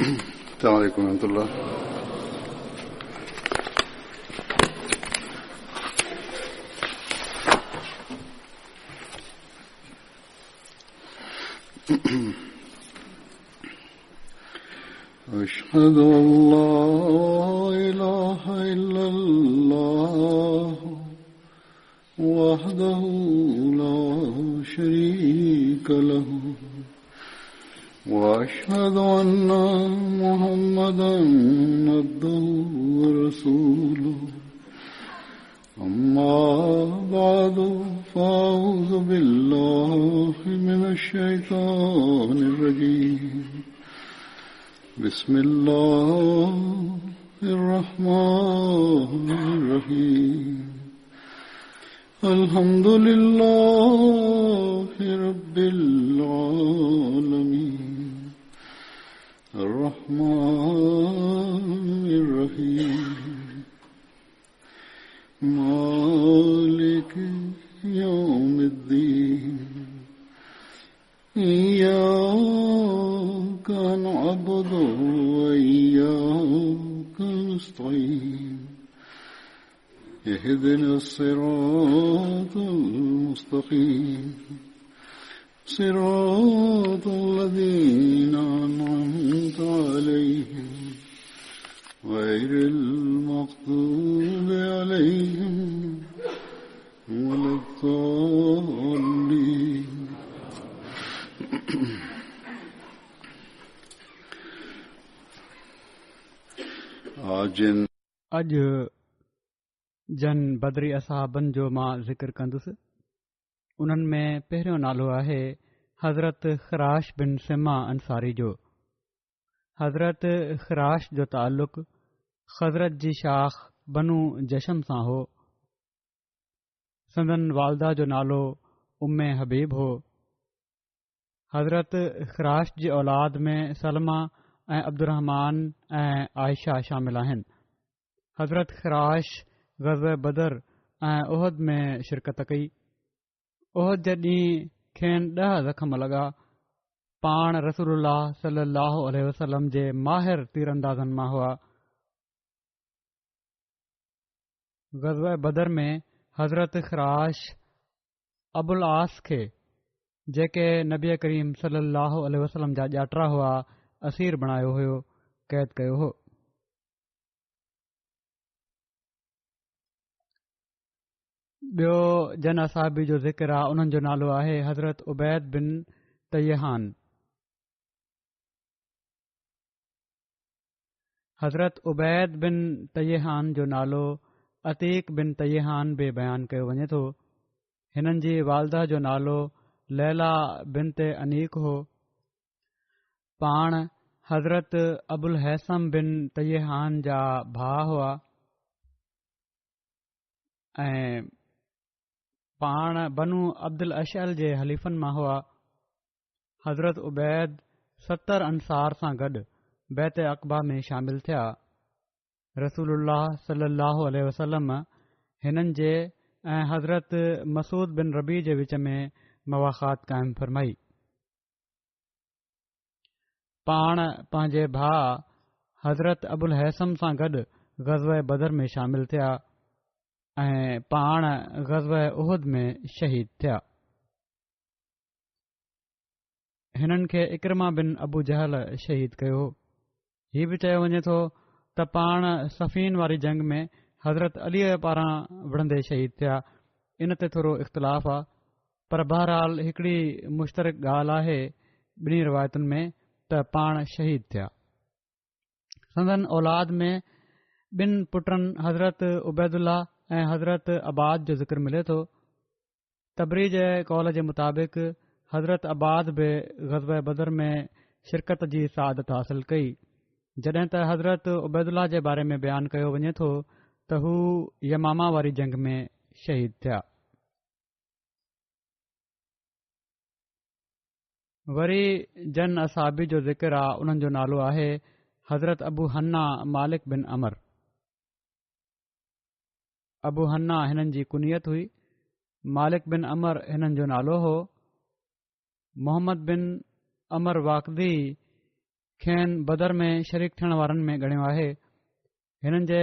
السلام عليكم ورحمة الله. أشهد أن لا إله إلا الله وحده لا شريك له وأشهد أن محمدا عبده ورسوله أما بعد فأعوذ بالله من الشيطان الرجيم بسم الله الرحمن الرحيم الحمد لله رب العالمين الرحمن الرحيم مالك يوم الدين إياك نعبد وإياك نستعين اهدنا الصراط المستقيم صراط الذين أنعمت عليهم غير المغضوب عليهم ولا الضالين. अॼु जन बदरी असहाबनि जो मां ज़िक्र कंदुसि. उन्हनि में पहिरियों नालो आहे हज़रत ख़िराश बिन सिमा अंसारी जो. हज़रत ख़िराश जो ताल्लुक़ ख़ज़रत जी शाख बनू जशम सां हो. संदन वालदा जो नालो उम्मे हबीब हो. हज़रत ख़िराश जी औलाद में सलमा ऐं अब्दुर्रहमान ऐं आयशा शामिल आहिनि. हज़रत ख़िराश ग़ज़वे बदर ऐं उहद में शिरकत कई. उहद जे ॾींहुं खेनि 10 ज़ख़्म लॻा. पाण रसूलुल्लाह सल्लल्लाहु अलैहि वसल्लम जे माहिर तीरंदाज़नि मां हुआ. ग़ज़वे बदर में हज़रत ख़िराश अबुल आस खे, जेके नबी करीम सल्लल्लाहु अलैहि वसल्लम जा ॼातरा हुआ, असीर बणायो हुयो, क़ैद कयो हो. ॿियो जन असहाबी जो ज़िक्र आहे. उन्हनि जो नालो आहे हज़रत उबैद बिन तयहान. हज़रत उबैद बिन तयहान जो नालो अतीक बिन तयहान बि बयानु कयो वञे थो. हिननि जी वालदा जो नालो लैला बिन ते अनीक हो. पाण हज़रत अबुल हैसम बिन तयहान जा भाउ हुआ ऐं पाण बनू अब्दुल अशअल जे हलीफ़नि मां हुआ. हज़रत उबैद 70 अंसार सां गॾु बैत अक़बा में शामिल थिया. रसूलुल्लाह सल्लल्लाहु अलैहि वसल्लम हिननि जे ऐं हज़रत मसूद बिन रबी जे विच में मवाख़ात क़ाइमु फ़रमाई. पाण पंहिंजे भाउ हज़रत अबुल हैसम सां गॾु ग़ज़वे बदर में शामिल थिया ऐं पाण ग़ज़वे उहद में शहीद थिया. हिननि खे इकरमा बिन अबू जहल शहीद कयो. हीउ बि चयो वञे थो त पाण सफ़ीन वारी जंग में हज़रत अलीअ पारां विढ़ंदे शहीद थिया. इन ते थोरो इख़्तिलाफ़ आहे, पर बहरहाल हिकिड़ी मुश्तरक ॻाल्हि आहे ॿिन्ही रिवायतुनि में त पाण शहीद थिया. संदन औलाद में 2 पुटनि हज़रत उबैदुल्लाह ऐं हज़रत अबाद जो ज़िक्र मिले थो. तबरी जे कौल जे मुताबिक़ हज़रत अबाद बि ग़ज़वे बदर में शिरकत जी सआदत हासिल कई, जॾहिं त हज़रत उबैदुल्लाह जे बारे में बयानु कयो वञे थो त हू यमामा वारी जंग में शहीद थिया. वरी जन असहाबी जो ज़िक्र आहे. उन्हनि जो नालो आहे हज़रत अबू हन्ना मालिक बिन अमर. अबू हन्ना हिननि जी कुनियत हुई. मालिक बिन अमर हिननि जो नालो हो. मोहम्मद बिन अमर वाक़दी खेनि बदर में शरीक थियण वारनि में ॻणियो आहे। हिननि जे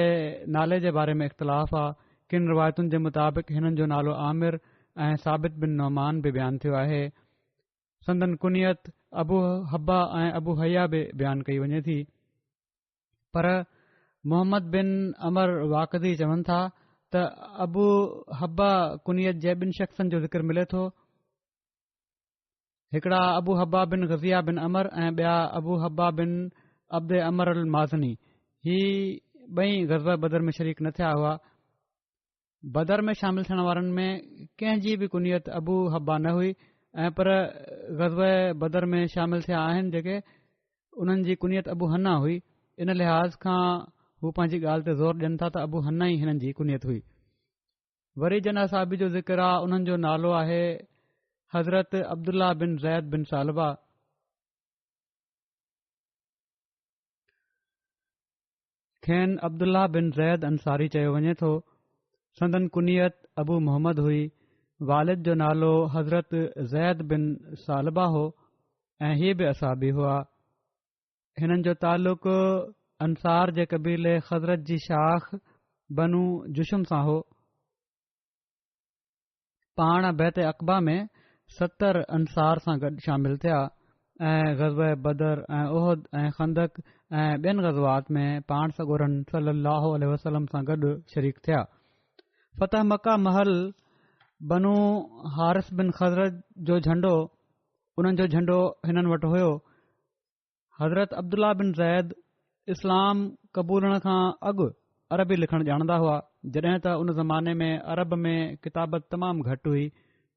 नाले जे बारे में इख़्तिलाफ़ आहे। किन रिवायतुनि जे मुताबिक़ हिननि जो नालो आमिर ऐं साबित बिन नौमान बि बयानु थियो आहे। संदन कुनियत अबू हब्बा ऐं अबू हया बि बयानु कई वञे थी, पर मोहम्मद बिन अमर वाक़दी चवनि था त अबू हब्बा कुनियत जे ॿिनि शख़्सनि जो ज़िक्र मिले थो। हिकिड़ा अबू हब्बा बिन ग़ज़िया बिन अमर ऐं ॿिया अबू हब्बा बिन अब्द अमर अल माज़नी। ही ॿई ग़ज़वा बदर में शरीक न थिया हुआ। बदर में शामिल थियण वारनि में कंहिंजी बि कुनियत अबू हब्बा न हुई, ऐं पर ग़ज़वा बदर में शामिल थिया आहिनि जेके उन्हनि जी कुनियत अबू हन्ना हुई। इन लिहाज़ खां हू पंहिंजी ॻाल्हि ते ज़ोर ॾियनि था त अबू हन्ना ई हिननि जी कुनियत हुई। वरी जन साहिबी जो ज़िक्र आहे, उन्हनि जो नालो आहे हज़रत अब्दुल्ला बिन ज़ैद बिन सालबा। खेनि अब्दुल्ला बिन ज़ैद अंसारी चयो वञे थो। संदन कुनियत अबू मोहम्मद हुई। वालिद जो नालो हज़रत ज़ैद बिन सालबा हो ऐं हीअ बि असाबी हुआ। हिननि जो तालुक़ अंसार जे क़बीले ख़ज़रत जी शाख बनू जुशुम सां हो। पाण बैत अक़बा में 70 अंसार सां गॾु शामिल थिया ऐं ग़ज़वा बदर ऐं उहद ऐं खंदक ऐं ॿियनि ग़ज़वात में पाण सॻोरनि सल्लल्लाहु अलैहि वसल्लम सां गॾु शरीक थिया। फ़तह मक्का महल बनू हारिस बिन ख़ज़रत जो झंडो, उन्हनि जो झंडो हिननि वटि हुयो। हज़रत अब्दुल्ला बिन ज़ैद इस्लाम क़बूलण खां अॻु अरबी लिखणु ॼाणंदा हुआ, जॾहिं त उन ज़माने में अरब में किताबत तमामु घटि हुई।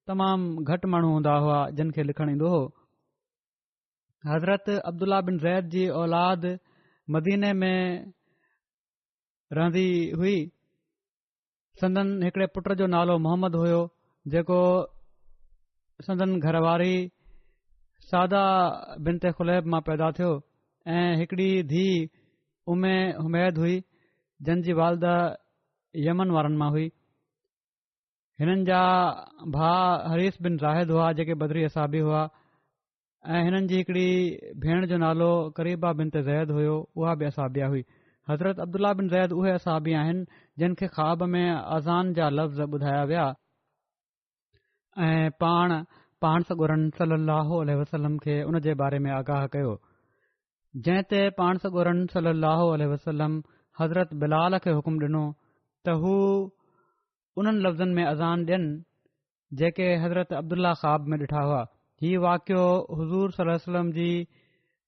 तमामु घटि माण्हू हूंदा हुआ जिन खे लिखणु ईंदो हो। हज़रत अब्दुल्ला बिन ज़ैद जी औलाद मदीने में रहंदी हुई। संदन हिकिड़े पुट जो नालो मोहम्मद हुयो, जेको संदन घरवारी सादा बिनते खुलैब मां पैदा थियो, ऐं हिकिड़ी धीउ उमे हुमैद हुई, जन जी वालदा यमन वारनि मां हुई। हिननि जा भाउ हरीस बिन ज़ाहिद हुआ, जेके बदरी असाबी हुआ, ऐं हिननि जी हिकिड़ी भेण जो नालो करीबा बिनते ज़ैद हुयो, उहा बि असाबिया हुई। हज़रत अब्दुल्ला बिन ज़ैद उहे असाबी आहिनि जिन खे ख़्वाब में अज़ान जा लफ़्ज़ ॿुधाया विया ऐं पाण सॻोरनि सल्लल्लाहु अलैहि वसल्लम खे उन जे बारे में आगाह कयो। जंहिं ते पाण सॻोरनि सल्लल्लाहु अलैहि वसल्लम हज़रत बिलाल खे हुकुम ॾिनो त हू उन्हनि लफ़्ज़नि में अज़ान ॾियनि जेके हज़रत अब्दुल्ला ख़्वाब में ॾिठा हुआ। हीउ वाक़ियो हुज़ूर सल्लल्लाहु अलैहि वसल्लम जी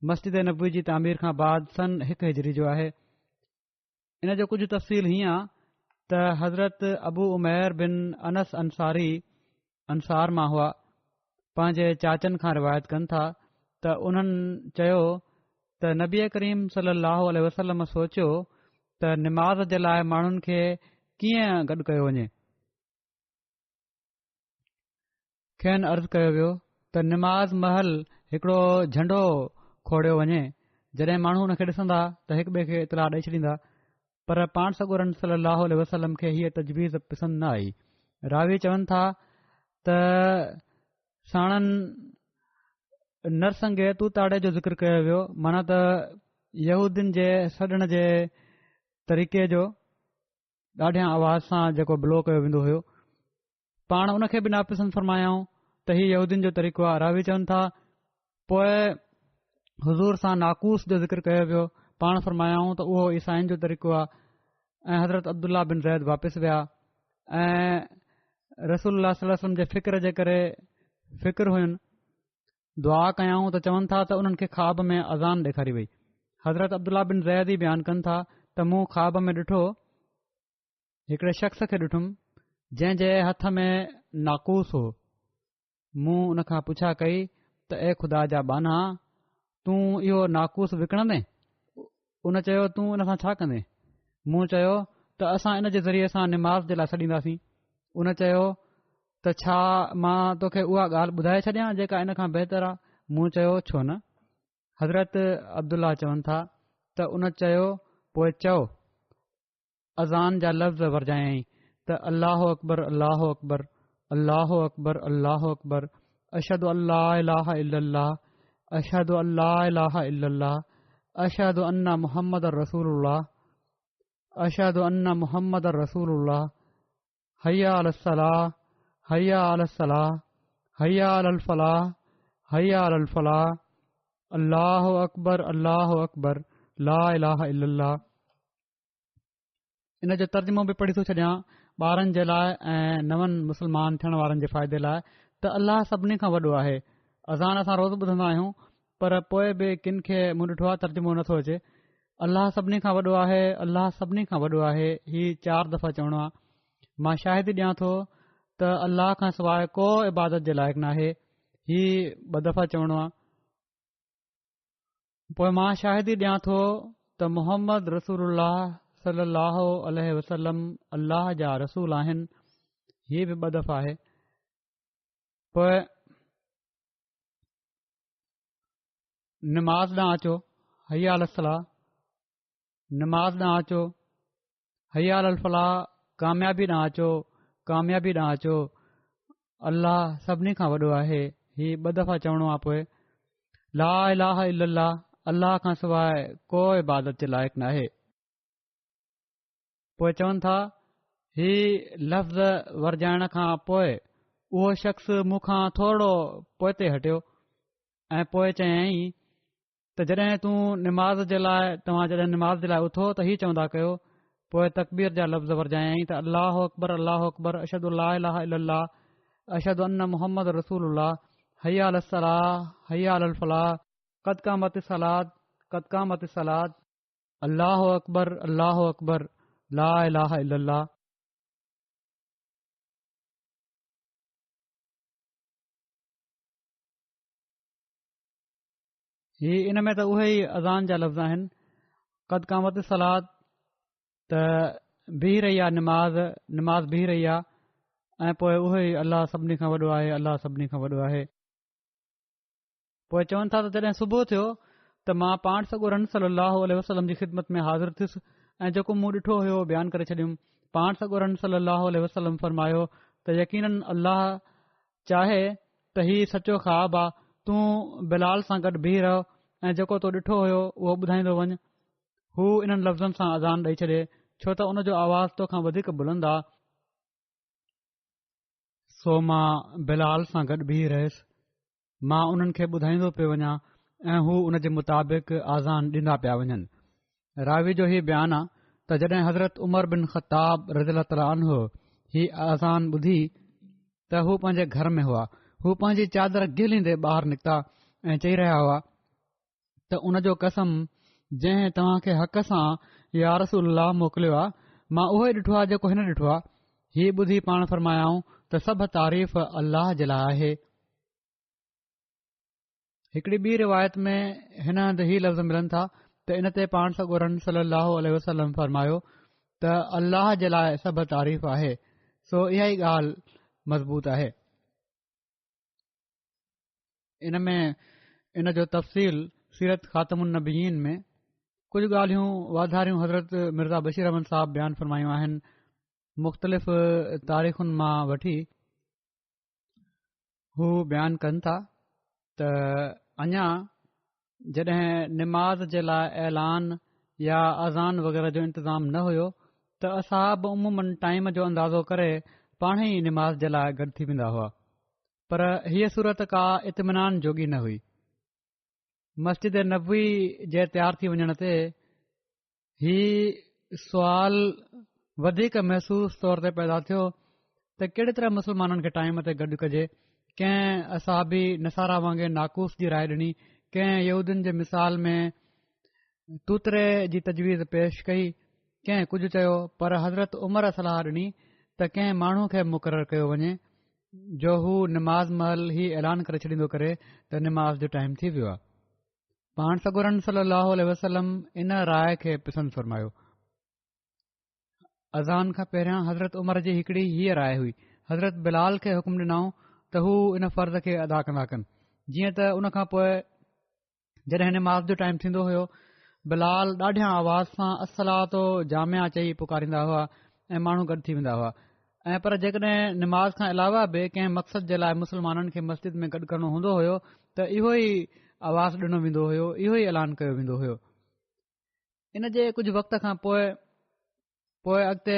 मस्जिद नबवी जी तामीर खां बाद सन 1 हिजरी जो आहे। इन जो कुझु तफ़सील हीअं आहे त हज़रत अबू उमैर बिन अनस अंसारी अंसार मां हुआ। पंहिंजे चाचनि खां रिवायत कनि था त उन्हनि चयो त नबी करीम सल्लल्लाहु अलैहि वसल्लम सोचियो त निमाज़ जे लाइ माण्हुनि खे कीअं गॾु कयो वञे। खेनि अर्ज़ु कयो वियो त निमाज़ महल हिकिड़ो झंडो खोड़ियो वञे। जॾहिं माण्हू हुन खे ॾिसंदा त हिक ॿिए खे इतलाह ॾेई छॾींदा, पर पाण सॻोरनि सल्लल्लाहु अलैहि वसल्लम खे हीअ तजवीज़ पसंदि न आई। रावी चवनि था त साणनि नरसंगे तूताड़े जो ज़िक्र कयो वियो, माना त यहूदियुनि जे सॾण जे तरीक़े जो ॾाढियां आवाज़ सां जेको ब्लो कयो वेंदो हुयो, पाण उन खे बि नापसंदि फ़रमायाऊं त हीउ यहूदियुनि जो तरीक़ो आहे। रावी चवनि था पोइ हुज़ूर सां नाकूस जो ज़िक्र कयो वियो, पाण फ़रमायाऊं त उहो ईसाइनि जो तरीक़ो आहे। ऐं हज़रत अब्दुल्ला बिन ज़ैद वापसि विया ऐं रसूलुल्लाह सल्लल्लाहु अलैहि वसल्लम जे फ़िक्र जे करे फ़िक्र हुयुनि। दुआ कयाऊं त चवनि था त उन्हनि खे ख़्वाब में अज़ान ॾेखारी वई। हज़रत अब्दुल्ला बिन ज़ैद ई बयानु कनि था त मूं ख़्वाब में ॾिठो, हिकिड़े शख़्स खे ॾिठुमि जंहिं जे हथ में नाकूस हो। मूं उन खां पुछा कई त ए ख़ुदा जा बाना, तूं इहो नाकूस विकिणंदे? उन चयो तूं इन सां छा कंदे? मूं चयो त असां इन जे ज़रिए सां निमाज़ जे लाइ छॾींदासीं। उन चयो त छा मां तोखे उहा ॻाल्हि ॿुधाए छॾियां जेका इन खां बहितर आहे? मूं चयो छो न। हज़रत अब्दुल्ला चवनि था त उन चयो पोइ चओ। अज़ान जा लफ़्ज़ वरजायई त अल्लाहु अकबर अल्लाहु अकबर अल्लाहु अकबर अल्लाहु अकबर अशहदु अल्ला इलाहा इल्लल्लाह अशहदु अल्ला इलाहा इल्लल्लाह अशहदु अन्ना मुहम्मद रसूलुल्लाह, अशहदु अन्ना मुहम्मद रसूलुल्लाह, हय्या अलस सलाह, हय्या अलस सलाह, हय्या अलल फलाह, हय्या अलल फलाह, अल्लाहु अकबर, अल्लाहु अकबर, ला इलाहा इल्लल्लाह। इन जो तर्जुमो बि पढ़ी थो छॾियां ॿारनि जे लाइ ऐं नवनि मुस्लमान थियण वारनि जे फ़ाइदे लाइ त अल्लाह सभिनी खां वॾो आहे। अज़ान असां रोज़ ॿुधंदा आहियूं, पर पोइ बि किन खे मूं ॾिठो आहे तर्जुमो नथो अचे। अल्लाह सभिनी खां वॾो आहे, अल्लाह सभिनी खां वॾो आहे, हीउ 4 दफ़ा चवणो आहे। मां शाहिदी ॾियां थो त अल्लाह खां सवाइ को इबादत जे लाइक़ु नाहे, हीउ 2 दफ़ा चवणो आहे। पोइ मां शाहिदी ॾियां थो त मुहम्मद रसूलुल्लाह सल्लल्लाहु अलैहि वसल्लम अल्लाह जा रसूल आहिनि, हीउ बि 2 दफ़ा आहे। पोइ नमाज़ ॾांहुं अचो, हय्या अलस सलाह, नमाज़ ॾांहुं अचो, हय्या अलल फलाह, कामयाबी ॾांहुं अचो, कामयाबी ॾांहुं अचो, अल्लाह सभिनी खां वॾो आहे, हीउ 2 दफ़ा चवणो आहे। पोइ ला इलाहा इल्लल्लाह, अल्लाह खां सवाइ को इबादत जे लाइक़ु नाहे। पोइ चवनि था ही लफ़्ज़ वरजाइण खां पोइ उहो शख़्स मूंखां थोरो पोइते हटियो ऐं पोइ चयईं त जॾहिं तूं निमाज़ जे लाइ तव्हां जॾहिं निमाज़ जे लाइ उथो त हीउ चवंदा कयो। पोइ तकबीर जा लफ़्ज़ वरजायईं त अल्लाहु अकबर, अल्लाहु अकबर, अशहदु ला इलाहा इल्लल्लाह, अशहदु अन्न मुहम्मद रसूलुल्लाह, हय्या अलस सलाह, हय्या अलल फलाह, क़द क़ामत सलात, क़द क़ामत सलात, अल्लाहु अकबर, अल्लाहु अकबर, ला इलाहा इल्लल्लाह। ही इन में त उहे ई अज़ान जा लफ़्ज़ आहिनि। क़द क़ामत सलात त बीह रही आहे निमाज़, निमाज़ बीह रही आहे, ऐं पोइ उहे ई अल्लाह सभिनी खां वॾो आहे, अल्लाह सभिनी खां वॾो आहे। पोइ चवनि था त जॾहिं सुबुह थियो त मां पाण सॻोरनि सलाहु वसलम जी ख़िदमत में हाज़िर थियुसि ऐं जेको मूं ॾिठो हुयो बयानु करे छॾियुमि। पाण सॻोरनि सलाहु वसलम फरमायो त यकीनन अल्लाह चाहे त हीउ सचो ख़्वाबु आहे, तूं बिलाल सां गॾु बीह रहो ऐं जेको तो ॾिठो हुयो उहो ॿुधाईंदो वञु। हू इन्हनि लफ़्ज़नि सां अज़ान ॾेई छॾे, छो त उन जो आवाज़ तोखां वधीक बुलंद आहे। सो मां बिलाल सां गॾु बीह रहियुसि, मां उन्हनि खे ॿुधाईंदो पियो वञा ऐं हू उन जे मुताबिक़ आज़ान ॾींदा पिया वञनि। रावी जो हीउ बयानु आहे त जॾहिं हज़रत उमर बिन ख़त्ताब रज़ियल्लाहु तआला अन्हु ही आज़ान ॿुधी त हू पंहिंजे घर में हुआ। हू पंहिंजी चादर गिलींदे ॿाहिरि निकिता ऐं चई रहिया हुआ त उन जो कसम जंहिं तव्हां खे हक़ सां या रसूलुल्लाह मोकिलियो आहे, मां उहो ई ॾिठो आहे जेको हिन ॾिठो आहे। हीउ ॿुधी पाण फरमायाऊं त सभु तारीफ़ अल्लाह जे लाइ आहे। हिकिड़ी ॿी रिवायत में हिन हंधि ही लफ़्ज़ मिलनि था त इन ते पाण सॻोरन सलाहु वसलम फरमायो त अल्लाह जे लाइ सभु तारीफ़ आहे। सो इहा ई ॻाल्हि मज़बूत आहे। इन में इन जो तफ़सील सीरत ख़ातमुन नबीयीन में कुझु ॻाल्हियूं वाधारियूं हज़रत मिर्ज़ा बशीर अहमद साहब बयानु फरमायूं आहिनि। मुख़्तलिफ़ तारीख़ुनि मां वठी हू बयानु कनि था त अञा जॾहिं निमाज़ जे लाइ ऐलान या अज़ान वग़ैरह जो इंतज़ाम न हुयो त असाब उमूमन टाइम जो अंदाज़ो करे पाण ई निमाज़ जे लाइ गॾु थी वेंदा हुआ, पर हीअ सूरत का इत्मिनान जोगी न हुई। मस्जिद नबवी जे तयारु थी वञण ते ही सुवाल वधीक महसूस तौर ते पैदा थियो त कहिड़ी तरह मुस्लमाननि खे टाइम ते गॾु कजे। कंहिं असाबी नसारा वांगुरु नाकूस जी राय ॾिनी, कंहिं यहूदियुनि जे मिसाल में तूतरे जी तजवीज़ पेश कई, कंहिं कुझु चयो, पर हज़रत उमर सलाह ॾिनी त कंहिं माण्हू खे मुक़ररु कयो वञे जो हू निमाज़ महल ही ऐलान करे छॾींदो करे त निमाज़ जो टाइम थी वियो आहे। पाण सॻोरन सलाहु वसलम इन राय खे पसंदि फरमायो। अज़ान खां पहिरियां हज़रत उमर जी हिकिड़ी हीअ राय हुई। हज़रत बिलाल खे हुकुम ॾिनऊं त हू इन फ़र्ज़ खे अदा कंदा कनि। जीअं त उन खां पोइ जॾहिं निमाज़ जो टाइम थींदो हुयो, बिलाल ॾाढियां आवाज़ सां असलातो जामिया चई पुकारींदा हुआ ऐं माण्हू गॾु थी वेंदा हुआ। ऐं पर जेकॾहिं निमाज़ खां अलावा बि कंहिं मक़सद जे लाइ मुस्लमाननि खे मस्जिद में गॾु करणो हूंदो हुयो त इहो ई आवाज़ ॾिनो वेंदो हुयो, इहो ई ऐलान कयो वेंदो हुयो। इन जे कुझु वक़्त खां पोइ अॻिते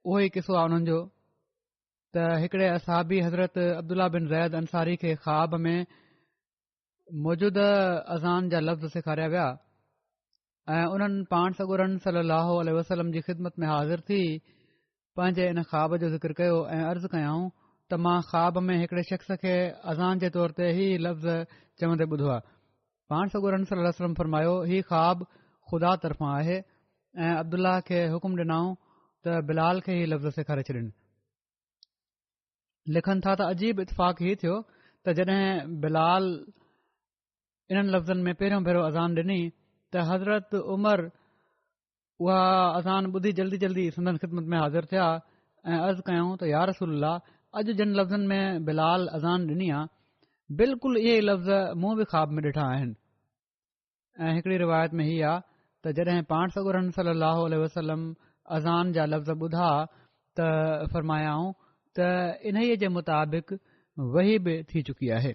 उहो ई किसो आहे उन्हनि जो त हिकिड़े असहाबी हज़रत अब्दुल्ला बिन ज़ैद अंसारी खे ख़्वाब में मौजूदा अज़ान जा लफ़्ज़ सेखारिया विया ऐं उन्हनि पाण सॻोरन सलाहु वसलम जी ख़िदमत में हाज़िर थी पंहिंजे इन ख़्वाब जो ज़िक्र कयो ऐं अर्ज़ु कयाऊं त मां ख़्वाब में हिकिड़े शख़्स खे अज़ान जे तौर ते ई लफ़्ज़ चवंदे ॿुधो आहे। पाण सॻोरन सलम फरमायो हीउ ख़्वाब ख़ुदा तरफ़ां आहे ऐं अब्दुल्ला खे हुकुम ॾिनऊं त बिलाल खे ई लफ़्ज़ सेखारे छॾिन। लिखनि था त अजीब इतफ़ाक़ हीउ थियो त जॾहिं बिलाल इन्हनि लफ़्ज़नि में पहिरियों भेरो अज़ान ॾिनी त हज़रत उमर उहा अज़ान ॿुधी जल्दी जल्दी संदन ख़िदमत में हाज़िर थिया ऐं अर्ज़ु कयूं त या रसूल अॼु जिन लफ़्ज़नि में बिलाल अज़ान ॾिनी आहे बिल्कुलु इहे ई लफ़्ज़ मूं बि ख़्वाब में ॾिठा आहिनि। ऐं हिकिड़ी रिवायत में हीअ आहे त जॾहिं पाण सॻोरन सलाहु वसलम अज़ान जा लफ़्ज़ ॿुधा त फ़रमायाऊं त इन्हीअ जे मुताबिक़ वही बि थी चुकी आहे।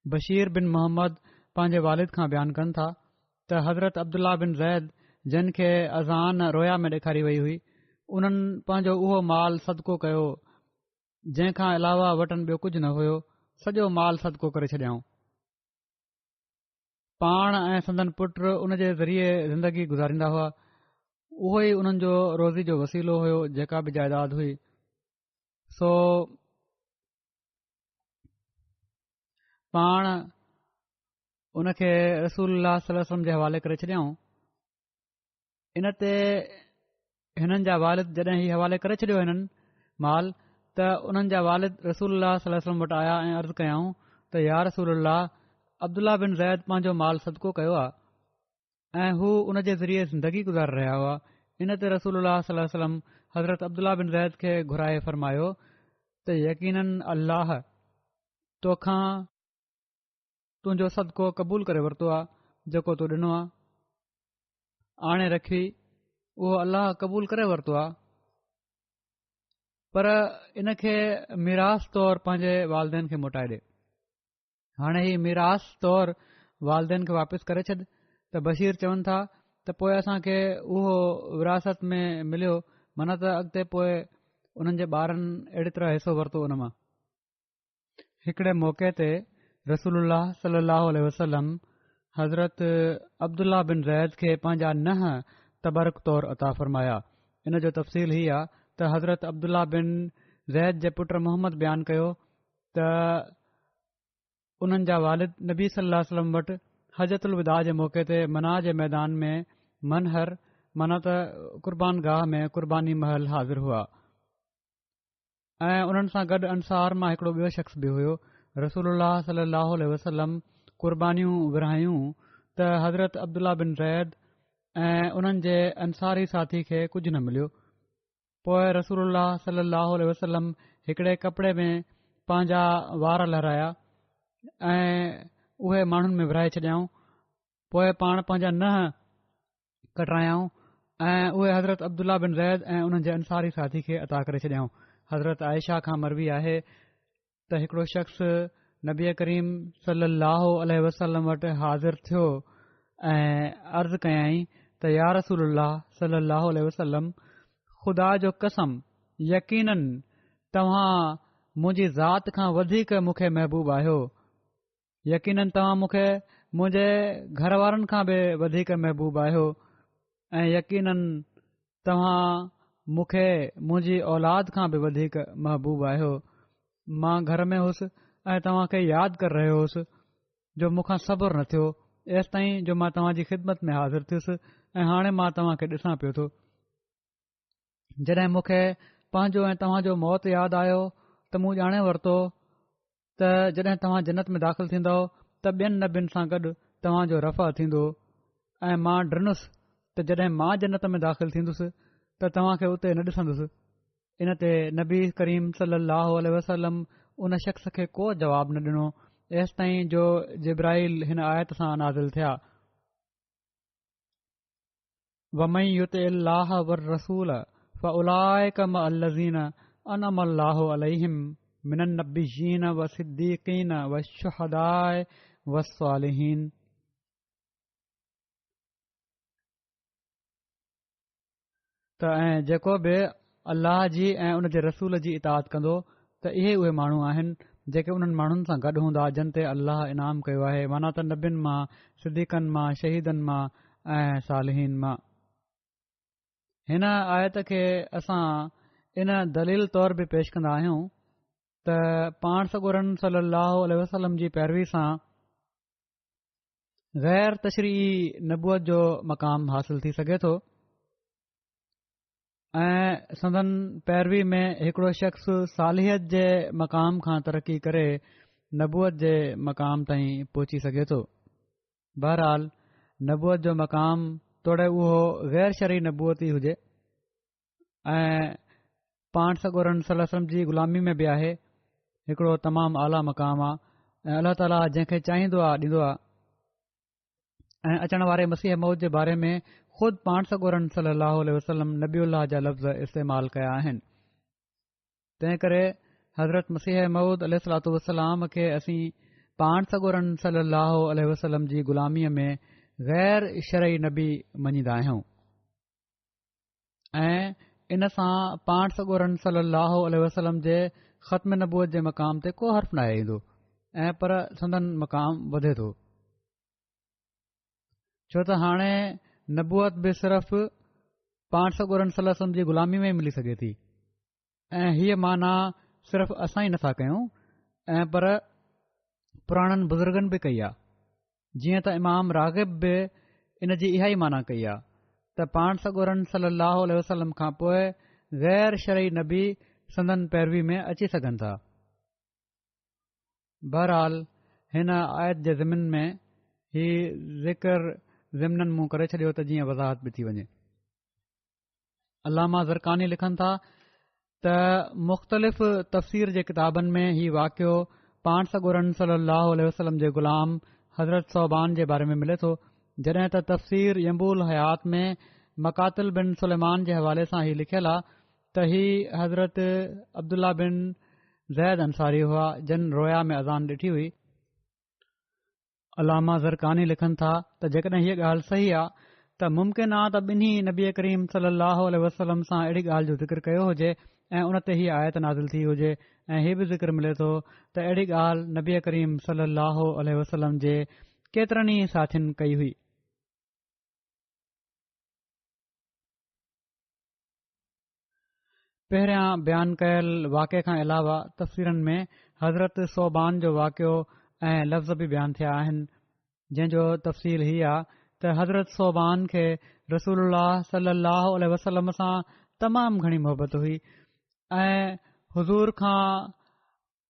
बशीर बिन मोहम्मद पंहिंजे वालिद खां बयानु कनि था त हज़रत अब्दुल्ला बिन ज़ैद जिन खे अज़ान रोया में ॾेखारी वई हुई उन्हनि पंहिंजो उहो माल सदको कयो जंहिंखां अलावा वटनि ॿियो कुझु न हुयो, सॼो माल सदको करे छॾियाऊं। पाण ऐं संदन पुट उन जे ज़रिए ज़िंदगी गुज़ारींदा हुआ, उहो ई उन्हनि जो रोज़ी जो वसीलो हुयो। जेका बि जाइदाद हुई सो पाण उन खे रसूलुल्लाह सल्लल्लाहु अलैहि वसल्लम जे हवाले करे छॾियऊं। इन ते हिननि जा वालिद जॾहिं हीउ हवाले करे छॾियो हिननि माल त उन्हनि जा वालिद रसूलुल्लाह सल्लल्लाहु अलैहि वसल्लम वटि आया ऐं अर्ज़ु कयाऊं त या रसूलुल्लाह अब्दुल्ला बिन ज़ैद पंहिंजो माल सदको कयो आहे ऐं हू उन जे ज़रिए ज़िंदगी गुज़ारे रहिया हुआ। इन ते रसूलुल्लाह सल्लल्लाहु अलैहि वसल्लम हज़रत अब्दुल्ला बिन ज़ैद खे घुराए फ़रमायो त यकीनन अल्लाह तोखां तुंहिंजो सदको क़बूल करे वरितो आहे, जेको तूं ॾिनो आहे आणे रखी उहो अल्लाह क़बूल करे वरितो आहे, पर इन खे मीरास तौर पंहिंजे वालदेन खे मोटाए ॾे। हाणे ही मीरास तौर वालदेन खे वापसि करे छॾ। त बशीर चवनि था त पोइ असांखे उहो विरासत में मिलियो, माना त अॻिते पोइ उन्हनि जे ॿारनि अहिड़ी तरह हिसो वरितो उन मां। हिकिड़े मौक़े ते रसूलुल्लाह सल्लल्लाहु अलैहि वसल्लम हज़रत अब्दुल्ला बिन ज़ैद खे पंहिंजा 9 तबरक तौर अता फ़रमाया। इन जो तफ़सील हीअ आहे त हज़रत अब्दुल्ला बिन ज़ैद जे पुट मोहम्मद बयानु कयो त उन्हनि जा वालिद नबी सल्लल्लाहु अलैहि वसल्लम वटि हजतुल विदा जे मौक़े ते मना जे मैदान में मनहर माना त क़ुर्बान गाह में क़ुर्बानी महल हाज़िर हुआ ऐं उन्हनि सां गॾु अंसार मां हिकिड़ो ॿियो शख़्स बि हुयो। रसूलुल्लाह सल्लल्लाहु अलैहि वसल्लम क़ुर्बानियूं विरहायूं त हज़रत अब्दुल्ला बिन ज़ैद ऐं उन्हनि जे अंसारी साथी खे कुझु न मिलियो। पोइ रसूलुल्लाह सल्लल्लाहु अलैहि वसल्लम हिकिड़े कपिड़े में पंहिंजा वार लहिराया ऐं उहे माण्हुनि में विरहाए छॾियाऊं। पोइ पाण पंहिंजा 9 कटरायाऊं ऐं उहे हज़रत अब्दुल्ला बिन ज़ैद ऐं उन्हनि जे अंसारी साथी खे अता करे छॾियाऊं। हज़रत आयशा खां मरवी आहे त हिकिड़ो शख़्स नबी करीम सल्लल्लाहु अलैहि वसल्लम वटि हाज़िर थियो ऐं अर्ज़ु कयई त या रसूलुल्लाह सल्लल्लाहु अलैहि वसल्लम ख़ुदा जो कसम यकीनन तव्हां मुंहिंजी ज़ात खां वधीक मूंखे महबूब आहियो, यकीनन तव्हां मूंखे मुंहिंजे घर वारनि खां बि वधीक महबूब आहियो ऐं यकीनन तव्हां मूंखे मुंहिंजी औलाद खां बि वधीक महबूब आहियो। मां घर में हुउसि ऐं तव्हां खे यादि करे रहियो हुउसि जो मूंखां सब्र न थियो एसि ताईं जो मां तव्हां जी ख़िदमत में हाज़िर थियुसि ऐं हाणे मां तव्हां खे ॾिसां पियो थो। जॾहिं मूंखे पंहिंजो ऐं तव्हांजो मौत यादि आयो त मूं ॼाणे वरितो त जॾहिं तव्हां जन्नत में दाख़िल थींदव त ॿियनि नबियुनि सां गॾु तव्हांजो रफ़ा थींदो ऐं मां ॾिनुसि त जॾहिं मां जन्नत में दाख़िल थींदुसि त तव्हां खे उते न ॾिसंदुसि। इन ते नबी करीम सल्लल्लाहु अलैहि वसल्लम उन शख़्स खे को जवाब न ॾिनो एसि ताईं जो जिब्राइल हिन आयत सां नाज़िल थिया वमन युतिअल्लाह वररसूल फउलाइक मअल्लज़ीन अनअम अल्लाहु अलैहिम मिनन नबिय्यीन वसिद्दीक़ीन वशुहदाए वस्सालिहीन। त ऐं जेको बि अल्लाह जी ऐं उन जे रसूल जी इताद कंदो त इहे उहे माण्हू आहिनि जेके उन्हनि माण्हुनि सां गॾु हूंदा जिन ते अल्लाह इनाम कयो आहे, माना त नबियुनि मां, सिद्दीक़नि मां, शहीदनि मां ऐं सालिहीन मां। हिन आयत खे असां इन दलील तौर बि पेश कंदा आहियूं त पाण सॻोरन सलाहु वसलम जी पैरवी सां गैर तशरीई नबूअत जो मक़ाम हासिल थी सघे थो ऐं संदन पैरवी में हिकिड़ो शख़्स सालियत जे मक़ाम खां तरक़ी करे नबूअत जे मक़ाम ताईं पहुची सघे थो। बहरहाल नबूअत जो मक़ाम तोड़े उहो गैर शरई नबूअत ई हुजे ऐं पाण सॻोरन सलम जी ग़ुलामी में बि आहे, हिकिड़ो तमामु आला मक़ाम आहे ऐं अल्लाह ताला जंहिंखे चाहींदो आहे ॾींदो आहे ऐं अचण वारे मसीह मौद जे बारे में ख़ुदि पाण सॻोरन सलाहु वसलम नबी उल्लाह जा लफ़्ज़ इस्तेमालु कया आहिनि। तंहिं करे हज़रत मसीह मऊद अलैहिस्सलातु वसलाम खे असीं पाण सॻोरन सलाहु वसलम जी ग़ुलामीअ में गैर शरई नबी मञींदा आहियूं ऐं इन सां पाण सॻोरन सलाहु वसलम जे ख़त्म नबूअत जे मक़ाम ते को हर्फ़ न आहे ईंदो ऐं पर संदन मक़ाम वधे थो, छो त हाणे नबूअत बि सिर्फ़ पाण सॻोरन सलम जी ग़ुलामी में ई मिली सघे थी ऐं हीअ माना सिर्फ़ असां ई नथा कयूं ऐं पर पुराणनि बुज़ुर्गनि बि कई आहे। जीअं त इमाम राग़िब बि इन जी इहा ई माना कई आहे त पाण सॻोरन सलाहु वसलम खां पोइ गैर शरई नबी संदन पैरवी में अची सघनि था। बहरहाल हिन आयत जे ज़िमन में ही ज़िक्र ज़िमननि मूं करे छॾियो त जीअं वज़ाहत बि थी वञे। अल्लामा ज़रकानी लिखनि था त मुख़्तलिफ़ तफ़सीर जे किताबनि में ही वाक़ियो पाण सॻोरन सलाहु वसलम जे ग़ुलाम हज़रत सौबान जे बारे में मिले थो, जॾहिं त तफ़सीर यंबूल हयात में मकातिल बिन सुलेमान जे हवाले सां ही लिखियलु आहे त ही हज़रत अब्दुल्ला बिन ज़ैद अंसारी हुआ जिन रोया में अज़ान ॾिठी हुई। अलामा ज़रकानी लिखनि था त जेकॾहिं हीअ ॻाल्हि सही आहे त मुमकिन आहे त ॿिन्ही नबी करीम सलाहु वसलम सां अहिड़ी ॻाल्हि जो ज़िक्र कयो हुजे ऐं उन ते हीअ आयत नाज़िल थी हुजे ऐं हीअ बि ज़िक्र मिले थो त अहिड़ी ॻाल्हि नबी करीम सलाहु वसलम जे केतिरनि ई साथियुनि कई हुई। पहिरियां बयानु कयल वाक़े खां अलावा तफ़सीरनि में हज़रत सोबान जो वाक़ियो ऐं लफ़्ज़ बि बयानु थिया आहिनि, जंहिंजो तफ़सील हीअ आहे त हज़रत सोबान खे रसूलुल्लाह सलाहु वसलम सां तमामु घणी मोहबत हुई ऐं हुज़ूर खां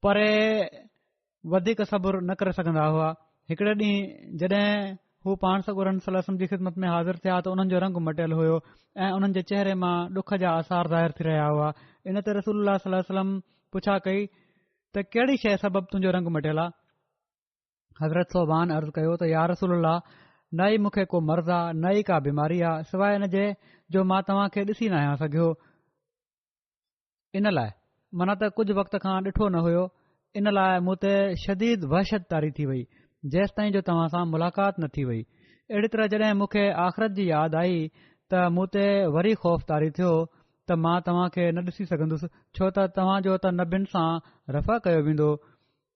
परे वधीक सबुरु न करे सघंदा हुआ। हिकिड़े ॾींहुं जॾहिं हू पाण सॻोरन सलम जी ख़िदमत में हाज़िर थिया त उन्हनि जो रंग मटियल हुयो ऐं उन्हनि जे चहिरे मां ॾुख जा आसार ज़ाहिर थी रहिया हुआ। इन ते रसूलुल्लाह सलम पुछा कई त कहिड़ी शइ सबबु तुंहिंजो रंग मटियल आहे? हज़रत सोबान अर्ज़ु कयो त या रसूलुल्लाह, न ई मूंखे को मर्ज़ आहे न ई का बीमारी आहे सवाइ इन जे जो मां तव्हां खे ॾिसी न आहियां सघियो। इन लाइ माना त कुझु वक़्त खां ॾिठो न हुयो, इन लाइ मूं ते शदीद वहशत तारी थी वई जेसि ताईं जो तव्हां सां मुलाक़ात न थी वई। अहिड़ी तरह जॾहिं मूंखे आख़िरत जी यादि आई त मूं ते वरी ख़ौफ़ तारी थियो त मां तव्हां खे न ॾिसी सघंदुसि, छो त तव्हां जो त नबियुनि सां रफ़ा कयो वेंदो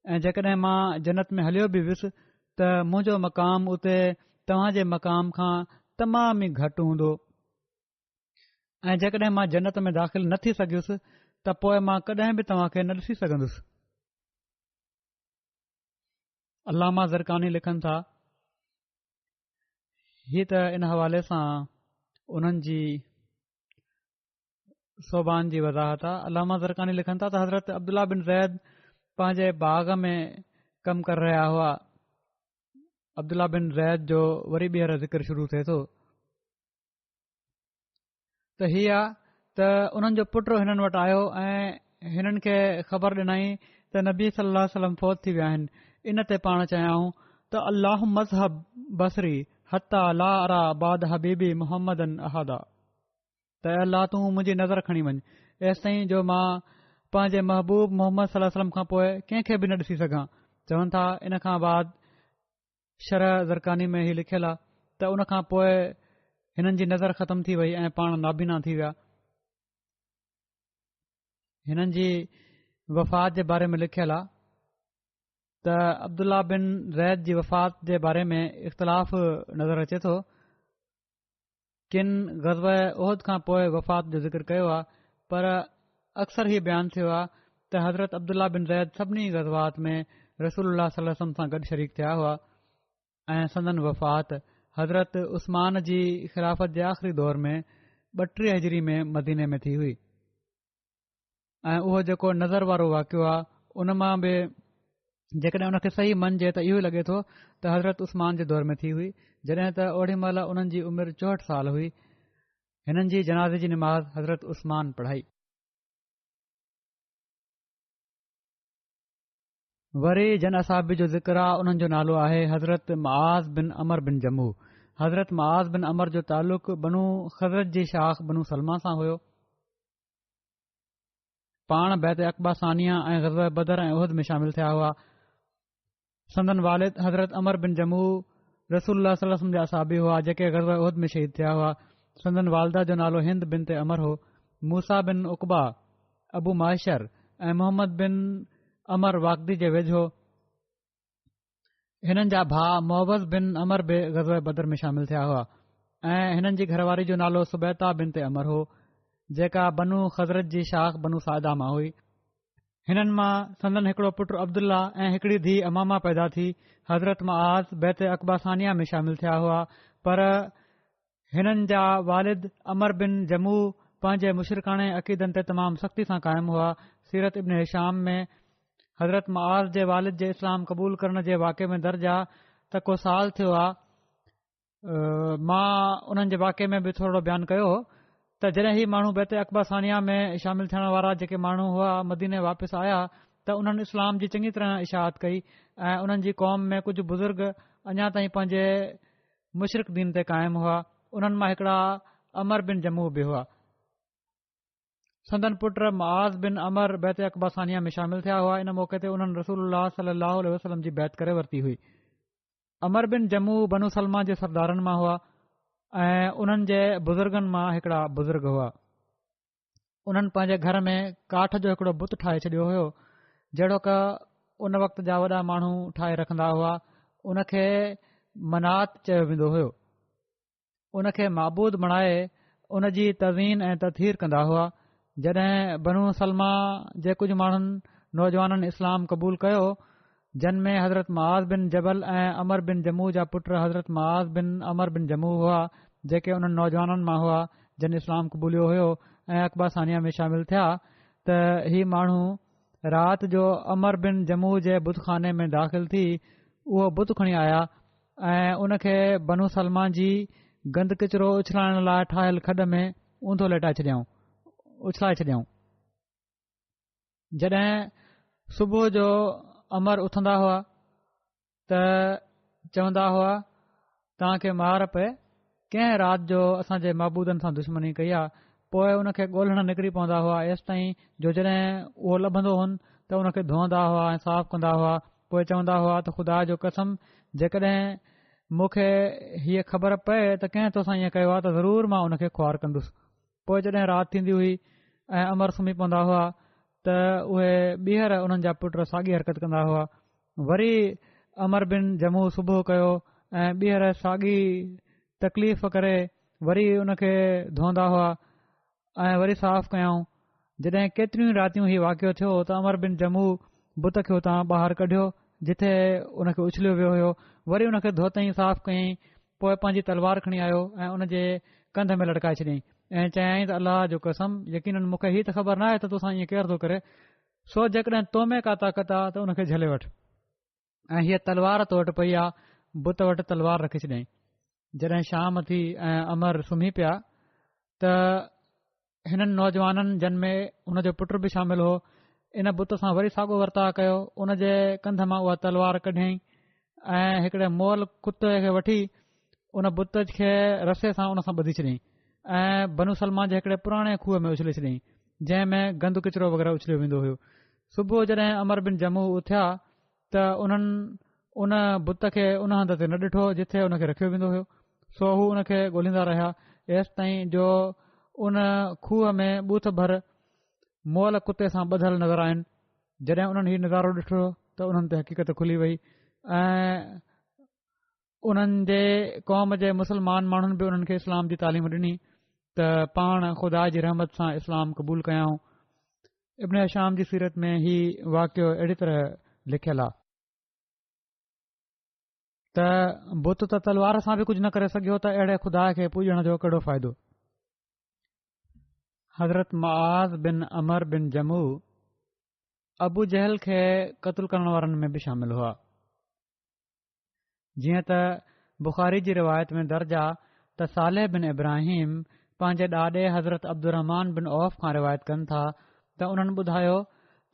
ऐं जेकॾहिं मां जन्नत में हलियो बि वियुसि त मुंहिंजो मक़ाम उते तव्हां जे मक़ाम खां तमामु ई घटि हूंदो ऐं जेकॾहिं मां जन्नत में दाख़िल न थी सघियुसि त पोइ मां कॾहिं बि तव्हां खे न ॾिसी सघंदुसि। अलामा ज़रकानी लिखनि था हीअ त इन हवाले सां उन्हनि जी सोबान जी वज़ाहत आहे। अलामा ज़रकानी लिखनि था त हज़रत अब्दुल्ला बिन ज़ैद पंहिंजे बाग़ में कमु करे रहिया हुआ। अब्दुल्ला बिन ज़ैद जो वरी ॿीहर ज़िक्र शुरू थिए थो त हीअ आहे त उन्हनि जो पुटु हिननि वटि आयो ऐं हिननि खे ख़बर ॾिनई त नबी सलाहु वसलम फ़ौत थी विया आहिनि। इन ते पाण चयाऊं त अल्लाह मज़हब बसरी हता ला अरा बाद हबीबी मोहम्मदन अहदा, त अल्लाह तूं मुंहिंजी नज़र खणी वञ एसि ताईं जो मां पंहिंजे महबूब मोहम्मद सलाहु वसलम खां पोइ कंहिंखे बि न ॾिसी सघां। चवनि था इन खां बाद शरह ज़रकानी में ही लिखियलु आहे त उन खां पोइ हिननि जी नज़र ख़तम थी वई ऐं पाण नाबीना थी विया। हिननि जी वफ़ात जे बारे में लिखियलु आहे त अब्दुल्ला बिन ज़ैद जी वफ़ात जे बारे में इख़्तिलाफ़ नज़र अचे थो। किन ग़ज़वा उहद खां पोइ वफ़ात जो ज़िक्र कयो आहे, पर अक्सर हीउ बयानु थियो आहे त हज़रत अब्दुल्ला बिन ज़ैद सभिनी ग़ज़वात में रसूलुल्लाह सल्लल्लाहु अलैहि वसल्लम सां गॾु शरीक थिया हुआ ऐं संदन वफ़ात हज़रत उस्मान जी ख़िलाफ़त जे आख़िरी दौर में 32 हिजरी में मदीने में थी हुई ऐं उहो जेको नज़र वारो वाक़ियो आहे उन मां बि जेकॾहिं उन खे सही मञिजे त इहो ई लॻे थो त हज़रत उस्मान जे दौर में थी हुई, जॾहिं त ओड़ी महिल उन्हनि जी उमिरि 64 साल हुई। हिननि जी जनाज़े जी निमाज़ हज़रत उस्मान पढ़ाई। वरी जन असाबी जो ज़िक्र आहे, उन्हनि जो नालो आहे हज़रत मुआज़ बिन अमर बिन जमू। हज़रत मुआज़ बिन अमर जो तालुक़ बनू ख़ज़रत जी शाख बनू सलमा सां हुयो। पाण बैत अक़बा सानिया ऐं ग़ज़वा बदर ऐं उहद में शामिल थिया हुआ। संदन वालिद हज़रत अमर बिन जमू रसूलुल्लाह सल्लल्लाहु अलैहि वसल्लम जा असाबी हुआ जेके ग़ज़वा उहद में शहीद थिया हुआ। संदन वालदा जो नालो हिंद बिन ते अमर हो। मूसा बिन उक़बा, अबू माशर ऐं मोहम्मद बिन अमर वाक़दी जे वेझो। हिननि जा भाउ मुअवज़ बिन अमर बि ग़ज़वा बदर में शामिल थिया हुआ ऐं हिननि जी घरवारी जो नालो सुबैता बिन ते अमर हो जेका बनू ख़ज़रत जी शाख बनू सादा मां हुई। हिननि मां संदन हिकिड़ो पुटु अब्दुल्ला ऐं हिकिड़ी धीउ अमामा पैदा थी। हज़रत मुआज़ बैत अक़बा सानिया में शामिल थिया हुआ, पर हिननि जा वालिद अमर बिन जमू पंहिंजे मुशरिकाणे अक़ीदनि ते तमामु सख़्ती सां क़ाइमु हुआ। सीरत इब्न हिशाम में हज़रत मुआज़ जे वालिद जे इस्लाम क़बूल करण जे वाक़े में दर्ज आहे त को साल थियो आहे। मां उन्हनि जे वाक़े में बि थोरो बयानु कयो त जॾहिं ही माण्हू बैत अक़बा सानिया में शामिल थियण वारा जेके माण्हू हुआ मदीने वापसि आया त उन्हनि इस्लाम जी चङी तरह इशाअत कई ऐं उन्हनि जी क़ौम में कुझु बुज़ुर्ग अञा ताईं पंहिंजे मुशरिक दीन ते क़ाइमु हुआ। उन्हनि मां हिकिड़ा अमर बिन जमू बि हुआ। संदन पुट मुआज़ बिन अमर बैत अक़बा सानिया में शामिल थिया हुआ। इन मौक़े ते उन्हनि रसूलुल्लाह सल्लल्लाहु अलैहि वसल्लम जी बैत करे वरिती हुई। अमर बिन जमू बनू सलमा जे सरदारनि मां हुआ ऐं उन्हनि जे बुज़ुर्गनि मां हिकिड़ा बुज़ुर्ग हुआ। उन्हनि पंहिंजे घर में काठ जो हिकिड़ो बुत ठाहे छॾियो हुयो जहिड़ो क उन वक़्त जा वॾा माण्हू ठाहे रखंदा हुआ। उन खे मनात चयो वेंदो हुयो। उन खे माबूद बणाए उन जी तज़ीन ऐं तथहीर कंदा हुआ। जॾहिं बनू सलमा जे कुझु माण्हुनि नौजवाननि इस्लाम क़बूल कयो जिन में हज़रत मुआज़ बिन जबल ऐं अमर बिन जमू जा पुट हज़रत मुआज़ बिन अमर बिन जमू हुआ जेके उन्हनि नौजवाननि मां हुआ जिन इस्लाम क़बूलियो हुयो ऐं अक़बा सानिया में शामिल थिया त ही माण्हू राति जो अमर बिन जमू जे बुतखाने में दाख़िल थी उहो बुत खणी आया ऐं उन खे बनू सलमा जी गंद किचिरो उछलाइण लाइ ठाहियल खॾ में ऊंधो लेटाए उछलाए छॾियऊं। जॾहिं सुबुह जो अमर उथंदा हुआ त चवंदा हुआ तव्हांखे मार पए कंहिं राति जो असांजे महबूदनि सां दुश्मनी कई आहे। पोइ उन खे ॻोल्हण निकिरी पवंदा हुआ एसि ताईं जो जॾहिं उहो लभंदो हुन त उन खे धोअंदा हुआ ऐं साफ़ कंदा हुआ। पोइ चवंदा हुआ त ख़ुदा जो कसम जेकॾहिं मूंखे हीअ ख़बर पए त कंहिं तोसां ईअं कयो आहे त ज़रूरु मां उन खे ख़्वार कंदुसि। पोइ जॾहिं राति थींदी हुई ऐं अमर सुम्ही पवंदा हुआ त उहे ॿीहर उन्हनि जा पुट साॻी हरकत कंदा हुआ। वरी अमर बिन जमू सुबुह कयो ऐं ॿीहर साॻी तकलीफ़ करे वरी उन खे धोअंदा हुआ ऐं वरी साफ़ कयऊं। जॾहिं केतिरियूं रातियूं हीउ वाक़ियो थियो त अमर बिन जमू बुत खे हुतां ॿाहिरि कढियो जिथे उन खे उछलियो वियो हुयो। वरी उन खे धोतईं साफ़ कयईं। पोइ पंहिंजी तलवार खणी आयो ऐं उन जे कंध में लटकाए छॾियईं ऐं चयाईं त अलाह जो कसम यकीननि मूंखे हीअ त ख़बर न आहे त तोसां ईअं केरु थो करे, सो जेकॾहिं तो में का ताक़त आहे त उन खे झले वठि। ऐं हीअ तलवार तो वटि पई आहे, बुत वटि तलवार रखी छॾियईं। जॾहिं शाम थी ऐं अमर सुम्ही पिया त हिननि नौजवाननि जिन में हुन जो पुट बि शामिल हो इन बुत सां वरी साॻियो वर्ता कयो। उन जे कंध मां उहा तलवार कढियईं ऐं हिकिड़े मोल कुते खे वठी उन बुत खे रसे सां उन सां ॿधी छॾियईं ऐं बनू सलमा जे हिकिड़े पुराणे खूह में उछले छॾियईं जंहिं में गंद किचिरो वग़ैरह उछलियो वेंदो हुयो। सुबुह जॾहिं अमर बिन जमू उथिया त उन्हनि उन बुत खे उन हंध ते न ॾिठो जिथे उन खे रखियो वेंदो हुयो। सो हू हुन खे ॻोल्हींदा रहिया एसि ताईं जो उन खूह में बूथ भर मोल कुते सां ॿधल नज़र आहिनि। जॾहिं उन्हनि हीउ नज़ारो ॾिठो त उन्हनि ते हक़ीक़त खुली वई ऐं उन्हनि जे क़ौम जे मुस्लमान माण्हुनि बि उन्हनि खे इस्लाम जी तालीम ॾिनी त पाण ख़ुदा जी रहमत सां इस्लाम क़बूल कयाऊं। इब्न हिशाम जी सीरत में ही वाक़ियो अहिड़ी तरह लिखियलु आहे त बुत त तलवार सां बि कुझु न करे सघियो त अहिड़े ख़ुदा खे पूॼण जो कहिड़ो फ़ाइदो। हज़रत मुआज़ बिन अमर बिन जमू अबू जहल खे क़तल करण वारनि में बि शामिल हुआ। जीअं त बुख़ारी जी रिवायत में दर्ज आहे त सालेह बिन इब्राहिम पंहिंजे ॾाॾे हज़रत अब्दुरहमान बिन औफ़ खां रिवायत कनि था त उन्हनि ॿुधायो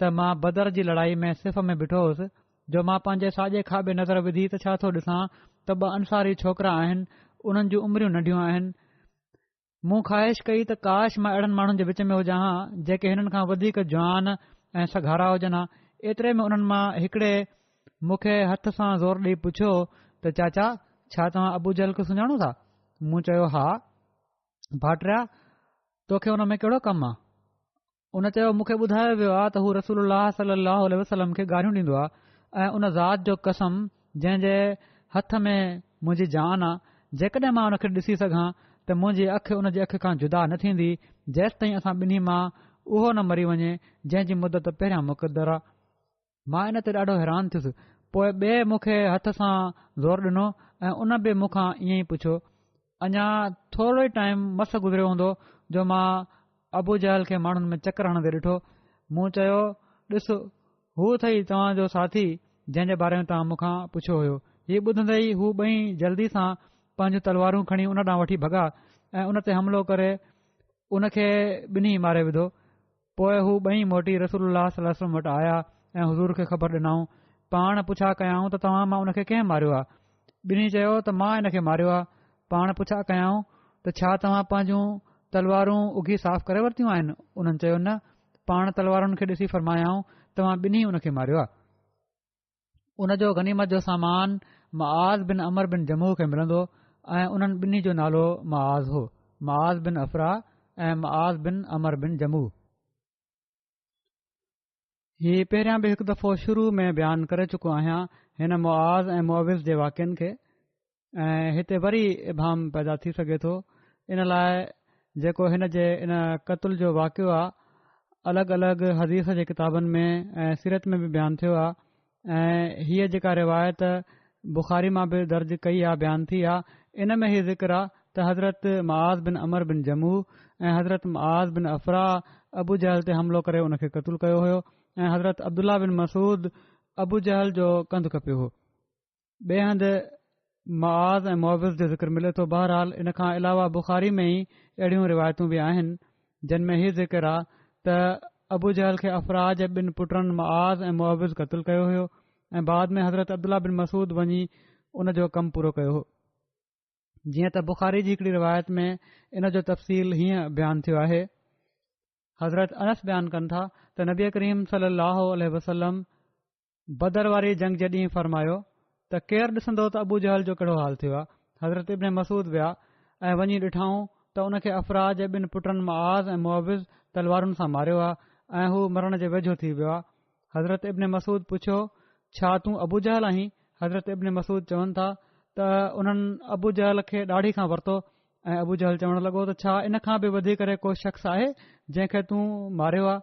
त मां बदर जी लड़ाई में सिफ़ में बीठो हुउसि जो मां पंहिंजे साॼे खाॿे नज़र विधी त छा थो ॾिसां त 2 अंसारी छोकिरा आहिनि। उन्हनि जूं उमिरियूं नंढियूं आहिनि। मूं ख़्वाहिश कई त काश मां अहिड़नि माण्हुनि जे विच में हुजां हा जेके हिननि खां वधीक जवान ऐं सघारा हुजनि हा। एतिरे में उन्हनि मां हिकिड़े मूंखे हथ सां ज़ोर ॾेई पुछियो त चाचा छा तव्हां अबू जहल खे सुञाणो था? मूं चयो हा। भाटिया तोखे हुन में कहिड़ो कमु आहे? उन चयो मूंखे ॿुधायो वियो आहे त हू रसूलुल्लाह सल्लल्लाहु अलैहि वसल्लम खे गारियूं ॾींदो आहे ऐं उन ज़ात जो कसम जंहिं जे हथ में मुंहिंजी जान आहे जेकॾहिं मां हुन खे ॾिसी सघां त मुंहिंजी अखि उन जी अखि खां जुदा न थींदी जेसि ताईं असां ॿिन्ही मां उहो न मरी वञे जंहिं जी मुदत पहिरियां मुक़दर आहे। मां इन ते ॾाढो हैरान थियुसि। पोइ ॿिए मूंखे हथ सां ज़ोर ॾिनो ऐं उन बि मूंखां ईअं ई पुछियो। अञा थोरो ई टाइम मस गुज़रियो हूंदो जो मां अबू जहल खे माण्हुनि में चकर हणंदे ॾिठो। मूं चयो ॾिस हू अथई तव्हांजो साथी जंहिं जे बारे में तव्हां मूंखां पुछियो हुयो। हीउ ॿुधंदे ई हू ॿई जल्दी सां पंहिंजूं तलवारूं खणी उन ॾांहुं वठी भॻा ऐं उन ते हमिलो करे उन खे ॿिन्ही मारे विधो। पोइ हू ॿई मोटी रसूलुल्लाह सल्लल्लाहु अलैहि वसल्लम वटि आया ऐं हुज़ूर खे ख़बर ॾिनऊं। पाण पुछा कयाऊं त तव्हां मां उन खे कंहिं मारियो आहे? ॿिन्ही चयो त मां इन खे मारियो आहे। पाण पुछा कयाऊं त छा तव्हां पंहिंजूं तलवारूं उघी साफ़ करे वरितियूं आहिनि? उन्हनि चयो न। पाण तलवारुनि खे ॾिसी फरमायाऊं तव्हां ॿिन्ही उन खे मारियो आहे। उन जो गनीमत जो सामान मुआज़ बिन अमर बिन जमू खे मिलंदो ऐं उन्हनि ॿिन्ही जो नालो मुआज़ हो, मुआज़ बिन अफ़रा ऐं मुआज़ बिन अमर बिन जमू। हीउ पहिरियां बि हिकु दफ़ो शुरू में बयानु करे चुको आहियां हिन मुआज़ ऐं मुअविज़ जे वाक़िअनि खे ऐं हिते वरी इबाम पैदा थी सघे थो। इन लाइ जेको हिन जे इन क़तल जो वाक़ियो आहे अलॻि अलॻि हदीस जे किताबनि में ऐं सीरत में बि बयानु थियो आहे ऐं हीअ जेका रिवायत बुख़ारी मां बि दर्ज कई आहे बयानु थी आहे। इन में हीउ ज़िक्र आहे त हज़रत मुआज़ बिन अमर बिन जमू ऐं हज़रत मुआज़ बिन अफ़रा अबू जहल ते हमिलो करे उन खे क़तलु कयो हुयो ऐं हज़रत अब्दुल्ला बिन मसूद अबू जहल जो कंधु कपियो हो। ॿिए हंधि मुआज़ ऐं मुअविज़ जो ज़िक्र मिले थो। बहरहाल इन खां अलावा बुख़ारी में ई अहिड़ियूं रिवायतूं बि आहिनि जिन में हीउ ज़िक्र आहे त अबू जहल खे अफ़रा जे ॿिनि पुटनि मुआज़ ऐं मुअविज़ क़तलु कयो हुयो ऐं बाद में हज़रत अब्दुल्ला बिन मसूद वञी उन जो कमु पूरो कयो हो। जीअं त बुख़ारी जी हिकिड़ी रिवायत में इन जो तफ़सील हीअं बयानु थियो आहे। हज़रत अनस बयानु कनि था त नबी करीम सल्लल्लाहु अलैहि वसल्लम बदर वारी जंग जे ॾींहुं फ़रमायो त केरु ॾिसंदो त अबू जहल जो कहिड़ो हाल थियो आहे। हज़रत इब्न मसूद विया ऐं वञी ॾिठाऊं त उन खे अफ़रा जे ॿिनि पुटनि मुआज़ ऐं मुअविज़ तलवारुनि सां मारियो आहे ऐं हू मरण जे वेझो थी वियो आहे। हज़रत इब्न मसूद पुछियो छा तूं अबू जहल आहीं? हज़रत इब्न मसूद चवनि था त उन्हनि अबू जहल खे ॾाढी खां वरितो ऐं अबू जहल चवणु लॻो त छा इन खां बि वधीक को शख़्स आहे जंहिंखे तूं मारियो आहे?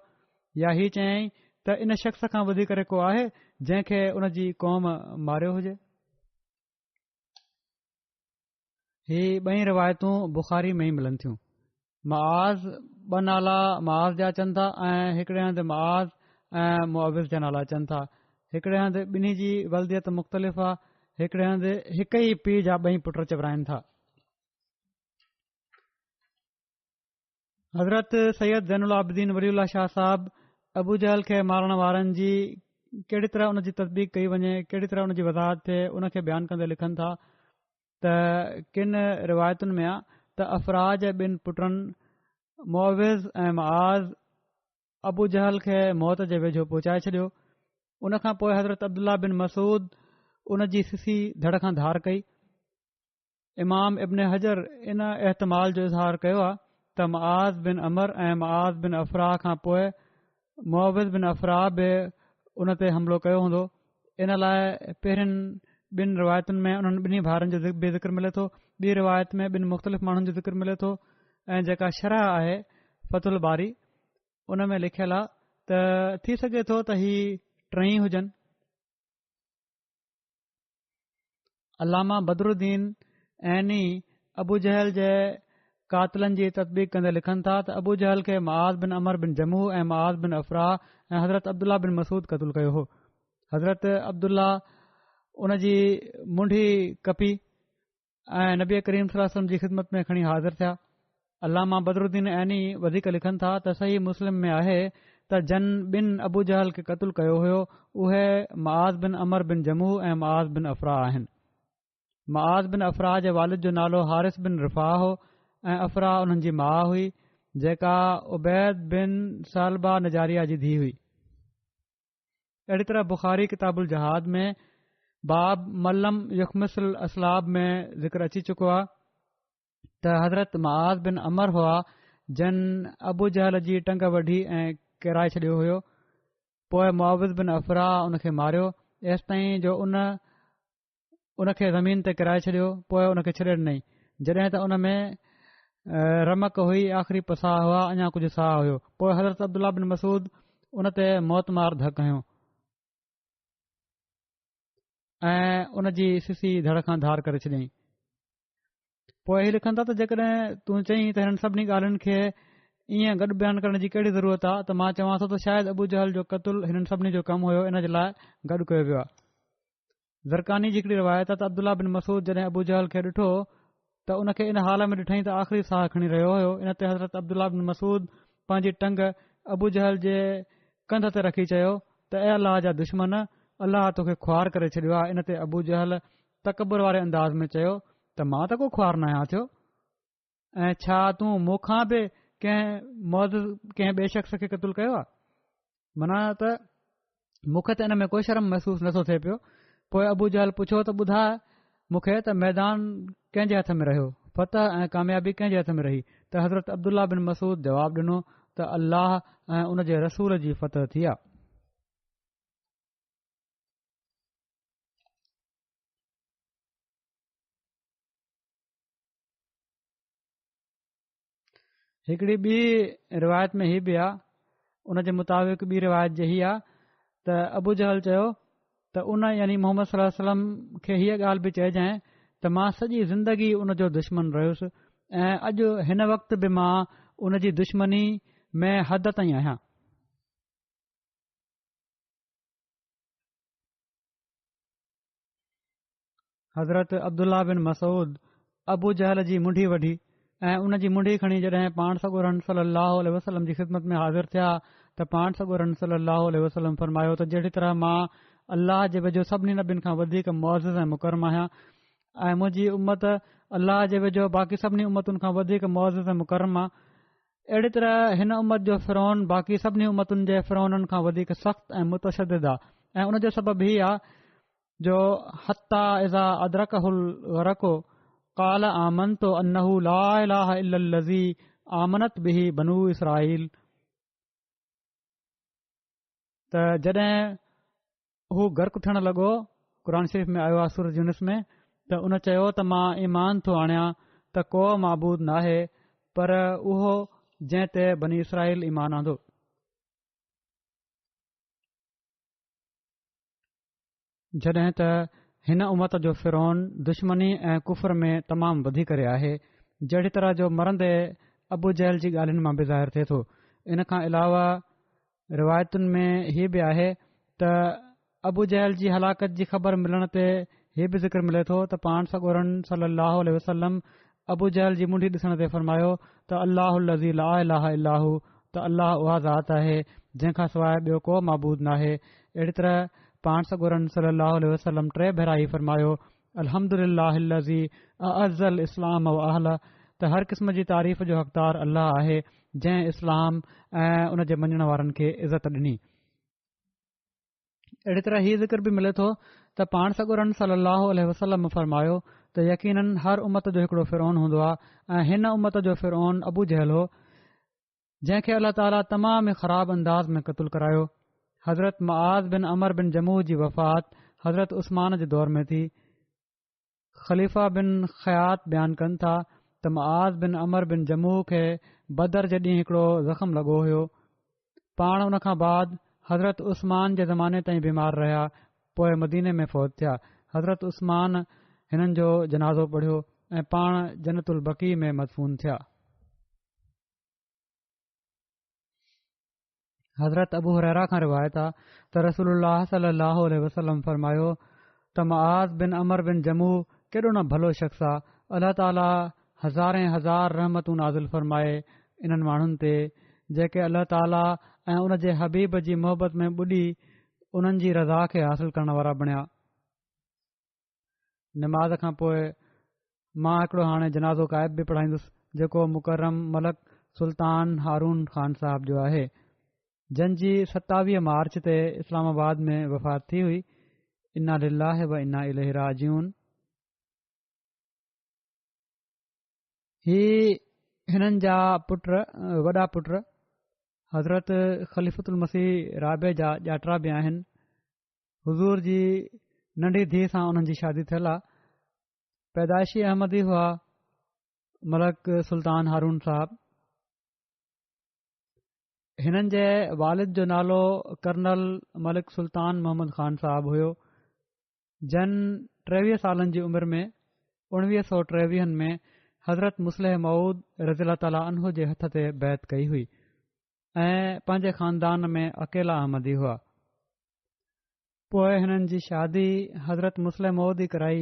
या हीउ चयईं त इन शख़्स खां वधीक को आहे जंहिंखे उन जी क़ौम मारियो हुजे। हीउ ॿई रिवायतूं बुख़ारी में ई मिलनि थियूं। मुआज़ ॿ नाला मुआज़ जा अचनि था ऐं हिकिड़े हंधि मुआज़ ऐं मुअविज़ जा नाला अचनि था। हिकिड़े हंधि ॿिन्ही जी वल्दियत मुख़्तलिफ़ आहे। हिकिड़े हंधि हिक ई पीउ जा ॿई पुट चवराइनि था। हज़रत सैयद ज़ैनुल आबिदीन वलीउल्लाह शाह साहब अबू जहल खे मारण वारनि जी कहिड़ी तरह उन जी तस्दीक कई वञे, कहिड़ी तरह उन जी वज़ाहत थिए, उन खे बयानु कंदे लिखनि था त किन रिवायतुनि में आहे त अफ़राज ऐं ॿिनि पुटनि मुअविज़ ऐं मुआज़ अबू जहल खे मौत जे वेझो पहुचाए छॾियो। उन खां पोइ हज़रत अब्दुल्ला बिन मसूद उन जी सिसी धड़ खां धार कई इमाम इब्न हजर इन एहतमाल जो इज़हार कयो आहे त मुआज़ बिन अमर ऐं मुआज़ बिन अफ़रा खां पोइ मुआविज़ बिन अफ़रा बि उन ते हमिलो कयो हूंदो। इन लाइ पहिरियुनि ॿिनि रिवायतुनि में उन्हनि ॿिन्ही भाउरनि जो बि ज़िक्र मिले थो। ॿी रिवायत में ॿिनि मुख़्तलिफ़ माण्हुनि जो ज़िक्र मिले थो ऐं जेका शरह आहे फतुल बारी उन में लिखियलु आहे त थी सघे थो त ही टई हुजनि। अलामा बदरुद्दीन ऐनी अबू जहल जे कातिलनि जी तदबीक़ कंदे लिखनि था त अबू जहल खे मुआज़ बिन अमर बिन जमूह ऐं मुआज़ बिन अफ़रा ऐं हज़रत अब्दुल्ला बिन मसूद क़तूल कयो हो। हज़रत अब्दुल्ला उन जी मुंडी कपी ऐं नबी करीम सल्लल्लाहु अलैहि वसल्लम जी ख़िदमत में खणी हाज़िर थिया। अलामा बदरुद्दीन ऐनी वधीक लिखनि था त सही मुस्लिम में आहे त जन ॿिन अबू जहल खे क़तूल कयो हुयो उहे मुआज़ बिन अमर बिन जमूह ऐं मुआज़ बिन अफ़रा आहिनि। मुआज़ बिन अफ़रा जे वालिद जो नालो हारिस बिन रिफ़ा हो ऐं अफ़रा उन्हनि जी माउ हुई जेका उबैद बिन सालबा नजारिया जी धीउ हुई। अहिड़ी तरह बुख़ारी किताबुल जहाद में बाब मल्लम युखमिसल असलाब में ज़िक्र अची चुको आहे त हज़रत मुआज़ बिन अमर हुआ जन अबू जहल जी टंग वढी ऐं किराए छॾियो हुयो। पोइ मुआविज़ बिन अफ़रा उन खे मारियो एसि ताईं जो उन खे ज़मीन ते किराए छॾियो। पोइ उन खे छॾे ॾिनई जॾहिं त उन में रमक हुई आख़िरी पसाह हुआ अञा कुझु साह हुयो। पोइ हज़रत अब्दुल्ला बिन मसूद उन ते मौतमार धक हयो ऐं उन जी सिसी धड़ खां धार करे छॾियईं। पोइ हीउ लिखनि था त जेकॾहिं तूं चईं त हिननि सभिनी ॻाल्हियुनि खे ईअं गॾु बयानु करण जी कहिड़ी ज़रूरत आहे त मां चवां थो त शायदि अबू जहल जो क़तल हिननि सभिनी जो कमु हुयो इन जे लाइ गॾु कयो वियो आहे। ज़रकानी जी हिकिड़ी रिवायत आहे त अब्दुल्ला बिन मसूद जॾहिं अबू जहल खे ॾिठो त उन खे इन हाल में ॾिठईं त आख़िरी साह खणी रहियो हुयो। इन ते हज़रत अब्दुल्ला बिन मसूद पंहिंजी टंग अबू जहल जे कंध ते रखी चयो त ए अलाह जा दुश्मन अलाह तोखे ख्वार करे छॾियो आहे। इन ते अबू जहल तकबुर वारे अंदाज़ में चयो त मां त को ख्वार न आहियां थियो ऐं छा तूं मूंखां बि कंहिं ॿिए शख़्स खे क़तूल कयो आहे। माना त मूंखे त इन में कोई शर्म महसूस नथो थिए पियो। पोइ अबू जहल पुछो त ॿुधाए मूंखे त मैदान कंहिंजे हथ में रहियो, फतह ऐं कामयाबी कंहिंजे हथ में रही। त हज़रत अब्दुल्ला बिन मसूद जवाबु ॾिनो त अल्लाह ऐं उन जे रसूल जी फतह थी आहे। हिकिड़ी ॿी रिवायत में हीअ बि आहे उन जे मुताबिक़ ॿी रिवायत जे हीअ आहे त अबू जहल चयो त उन यानी मोहम्मद सल्लल्लाहु अलैहि वसल्लम खे हीअ ॻाल्हि बि चइजांइ त मां सॼी ज़िंदगी उन जो दुश्मन रहियुसि ऐं अॼु हिन वक़्त बि मां उन जी दुश्मनी में हद ताईं आहियां। हज़रत अब्दुल्ला बिन मसूद अबू जहल जी मुंडी वढी ऐं उन जी मुंडी खणी जॾहिं पाण सॻोरन सलाहु वसलम जी ख़िदमत में हाज़िर थिया त पाण सॻोरन सलाहु वसलम फ़रमायो त जहिड़ी तरह मां अल्लाह जे वेझो सभिनी नबियुनि खां वधीक मुअज़्ज़िज़ ऐं मुकरम आहियां ऐं मुंहिंजी उम्मत अल्लाह जे वेझो बाक़ी सभिनी उम्मतुनि खां वधीक मुअज़्ज़िज़ ऐं मुकरम आहे, अहिड़ी तरह हिन उम्मत जो फ़िरौन बाक़ी सभिनी उम्मतुनि जे फ़िरौननि खां वधीक सख़्तु ऐं मुतशदिद आहे ऐं उन जो सबबु हीउ आहे जो हत्ता इज़ा अदरकहुल गरको काल आमनतो अन्नहु ला इलाहा इल्लल्लज़ी आमनत बिही बनू इसराईल। त जॾहिं हू गर्क थियण लॻो क़ुर शरीफ़ में आयो आहे सूरत यूनुस में त उन चयो त मां ईमान थो आणियां त को माबूद नाहे पर उहो जंहिं ते बनी इसराईल ईमान आंदो। जॾहिं त हिन उमत जो फ़िरौन दुश्मनी ऐं कुफर में तमामु वधी करे आहे जहिड़ी तरह जो मरंदे अबू जहल जी ॻाल्हियुनि मां बि ज़ाहिर थिए थो। इन खां अलावा रिवायतुनि में हीअ बि आहे त अबू जहल जी हलाकत जी ख़बर मिलण ते हीअ बि ज़िक्र मिले थो त पाण सॻोरन सलाहु वसलम अबू जहल जी मुंडी ॾिसण ते फ़रमायो त अल्लाह लज़ी ला इलाहा इल्लाहु त अल्लाह उहा ज़ात आहे जंहिंखां सवाइ ॿियो को माबूद नाहे। अहिड़ी तरह पाण सॻोरन सलाहु वसलम टे भेरा ई फ़रमायो अल्हम्दुलिल्लाह लज़ी अज़ल इस्लाम व अहल त हर क़िस्म जी तारीफ़ जो हक़दार अल्लाह आहे जंहिं इस्लाम ऐं उन जे मञण वारनि खे इज़त ॾिनी। अहिड़ी तरह हीअ ज़िक्र बि मिले थो त पाण सॻोरन सलाहु वसलम फ़रमायो त यकीनन हर उमत जो हिकिड़ो फ़िरौन हूंदो आहे ऐं हिन उमत जो फ़िरौन अबू जहल हो जंहिंखे अल्लाह ताला तमामु ई ख़राब अंदाज़ में क़तूल करायो। हज़रत मुआज़ बिन अमर बिन जमूह जी वफ़ात हज़रत उस्मान जे दौर में थी। ख़लीफ़ा बिन ख़यात बयानु कनि था त मुआज़ बिन अमर बिन जमूह खे बदर जे ॾींहुं हिकिड़ो ज़ख़्म लॻो हुयो। पाण उन खां बाद हज़रत उस्मान जे ज़माने ताईं बीमार रहिया, पोइ मदीने में फ़ौत थिया। हज़रत उस्मान हिननि जो जनाज़ो पढ़ियो ऐं पाण जन्नतुल बक़ी में मदफ़ून थिया। हज़रत अबू हुरैरा खां रिवायत आहे त रसूलुल्लाह सल्लल्लाहु अलैहि वसल्लम फरमायो त मुआज़ बिन अमर बिन जमूह केॾो न भलो शख़्स आहे। अल्लाह ताला हज़ारे हज़ार रहमतूं नाज़िल फरमाए इन्हनि माण्हुनि ते जेके अल्लाह ताला ऐं उन जे हबीब जी मोहबत में ॿुॾी उन्हनि जी रज़ा खे हासिल करण वारा बणिया। नमाज़ खां पोइ मां हिकिड़ो हाणे जनाज़ो क़ाइब बि पढ़ाईंदुसि जेको मुकरम मलक सुल्तान हारून ख़ान साहिब जो आहे, जंहिंजी 27 मार्च ते इस्लामाबाद में वफ़ात थी हुई। इन्ना लिल्लाहि व इन्ना इलैहि राजिऊन। हिननि जा वॾा पुट हज़रत ख़लीफ़ुल मसीह राबे जा ॼातरा बि आहिनि। हुज़ूर जी नंढी धीउ सां उन्हनि जी शादी थियल आहे। पैदाइशी अहमदी हुआ मलक सुल्तान हारून साहब। हिननि जे वालिद जो नालो कर्नल मलिक सुल्तान मोहम्मद ख़ान साहब हुयो, जन 23 सालनि जी उमिरि में 1923 में हज़रत मुस्लिह मऊद रज़ी ताला अन्हु जे हथ ते बैत कई हुई ऐं पंहिंजे ख़ानदान में अकेला अहमदी हुआ। पोइ हिननि जी शादी हज़रत मुस्लिह मऊद ई कराई।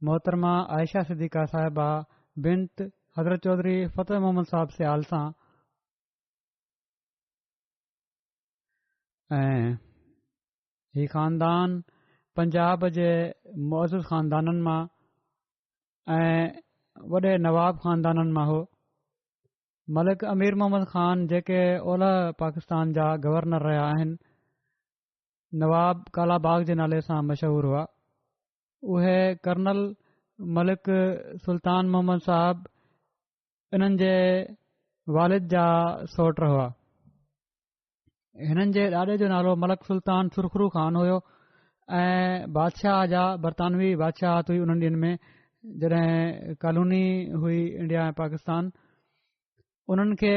मोहतरमा आयशा सिद्दीक़ा साहिबा बिन्त हज़रत चौधरी फ़तेह मोहम्मद साहब सियाल सां ऐं ही ख़ानदान पंजाब जे मुअज़्ज़िज़ ख़ानदाननि मां ऐं वॾे नवाब ख़ानदाननि मां हो। मलिक अमीर मोहम्मद ख़ान जेके ओलह पाकिस्तान जा गवर्नर रहिया आहिनि, नवाब कालाबाग जे नाले सां मशहूर हुआ। उहे कर्नल मलिक सुल्तान मोहम्मद साहब इन्हनि जे वालिद जा सोट हुआ। हिननि जे ॾाॾे जो नालो मलक सुल्तान सुरखरू ख़ान हुयो ऐं बादशाह जा बरतानवी बादशाहत हुई उन्हनि ॾींहनि में जॾहिं कॉलोनी हुई इंडिया ऐं पाकिस्तान। उन्हनि खे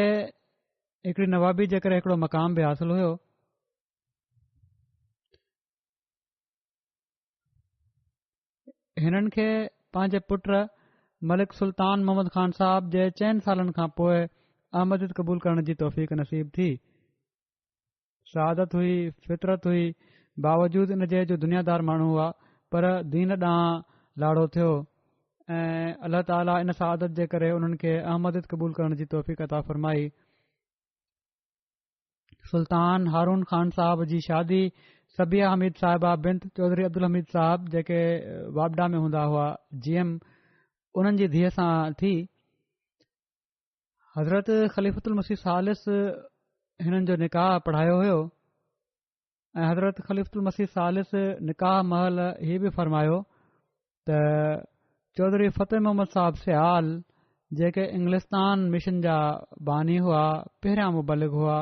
हिकिड़ी नवाबी जे करे हिकिड़ो मक़ाम बि हासिल हुयो। हिननि खे पंहिंजे पुट मलिक सुल्तान मोहम्मद ख़ान साहब जे 4 सालनि खां पोइ अहमदीद क़बूल करण जी तौफ़ीक़ नसीब थी। शहादत हुई, फितरत हुई, बावजूद इन जे जो दुनियादार माण्हू हुआ पर दीन ॾांहुं लाड़ो थियो ऐं अल्लाह ताला इन शहादत जे करे उन्हनि खे अहमदीद क़बूल करण जी तौफ़ीक़ अता फ़रमाई। सुल्तान हारून ख़ान साहब जी शादी सबिया हमीद साहिबा बिन्त चौधरी अब्दुल हमीद साहब जेके वाबडा में हूंदा हुआ GM उन्हनि जी धीअ सां थी। हज़रत ख़लीफ़ुल मसीह सालिस हिननि जो निकाह पढ़ायो हुयो ऐं हज़रत ख़लीफ़ुल मसीह सालिस निकाह महल हीअ बि फ़रमायो त चौधरी फ़तेह मोहम्मद साहब सियाल जेके इंग्लिस्तान मिशन जा बानी हुआ, पहिरियां मुबलिग हुआ,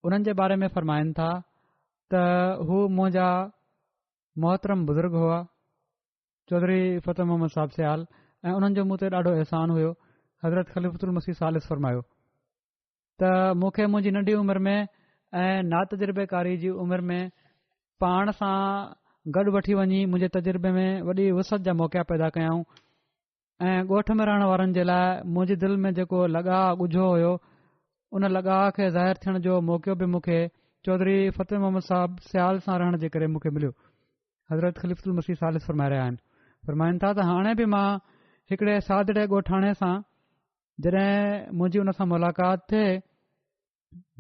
उन्हनि जे बारे में फ़रमाइनि था त हू मुंहिंजा मोहतरम बुज़ुर्ग हुआ चौधरी फ़तेह मोहम्मद साहब सियाल ऐं उन्हनि जो मूं ते ॾाढो अहसान हुयो। हज़रत ख़लीफ़ुल मसीह सालिस फ़रमायो त मूंखे मुंहिंजी नंढी उमिरि में ऐं नातजुर्बेकारी जी उमिरि में पाण सां गॾु वठी वञी मुंहिंजे तजुर्बे में वॾी वुसत जा मौक़ा पैदा कयाऊं ऐं ॻोठ में रहण वारनि जे लाइ मुंहिंजी दिलि में जेको लॻाउ ॻुझो हुयो उन लॻाउ खे ज़ाहिर थियण जो मौक़ो बि मूंखे चौधरी फ़तेह मोहम्मद साहब सियाल सां रहण जे करे मूंखे मिलियो। हज़रत ख़लीफ़ुल मसीह सालिस फ़रमाए रहिया आहिनि, फ़रमाइनि था त हाणे बि मां हिकिड़े सादड़े ॻोठाणे सां जॾहिं मुंहिंजी उन सां मुलाक़ात थिए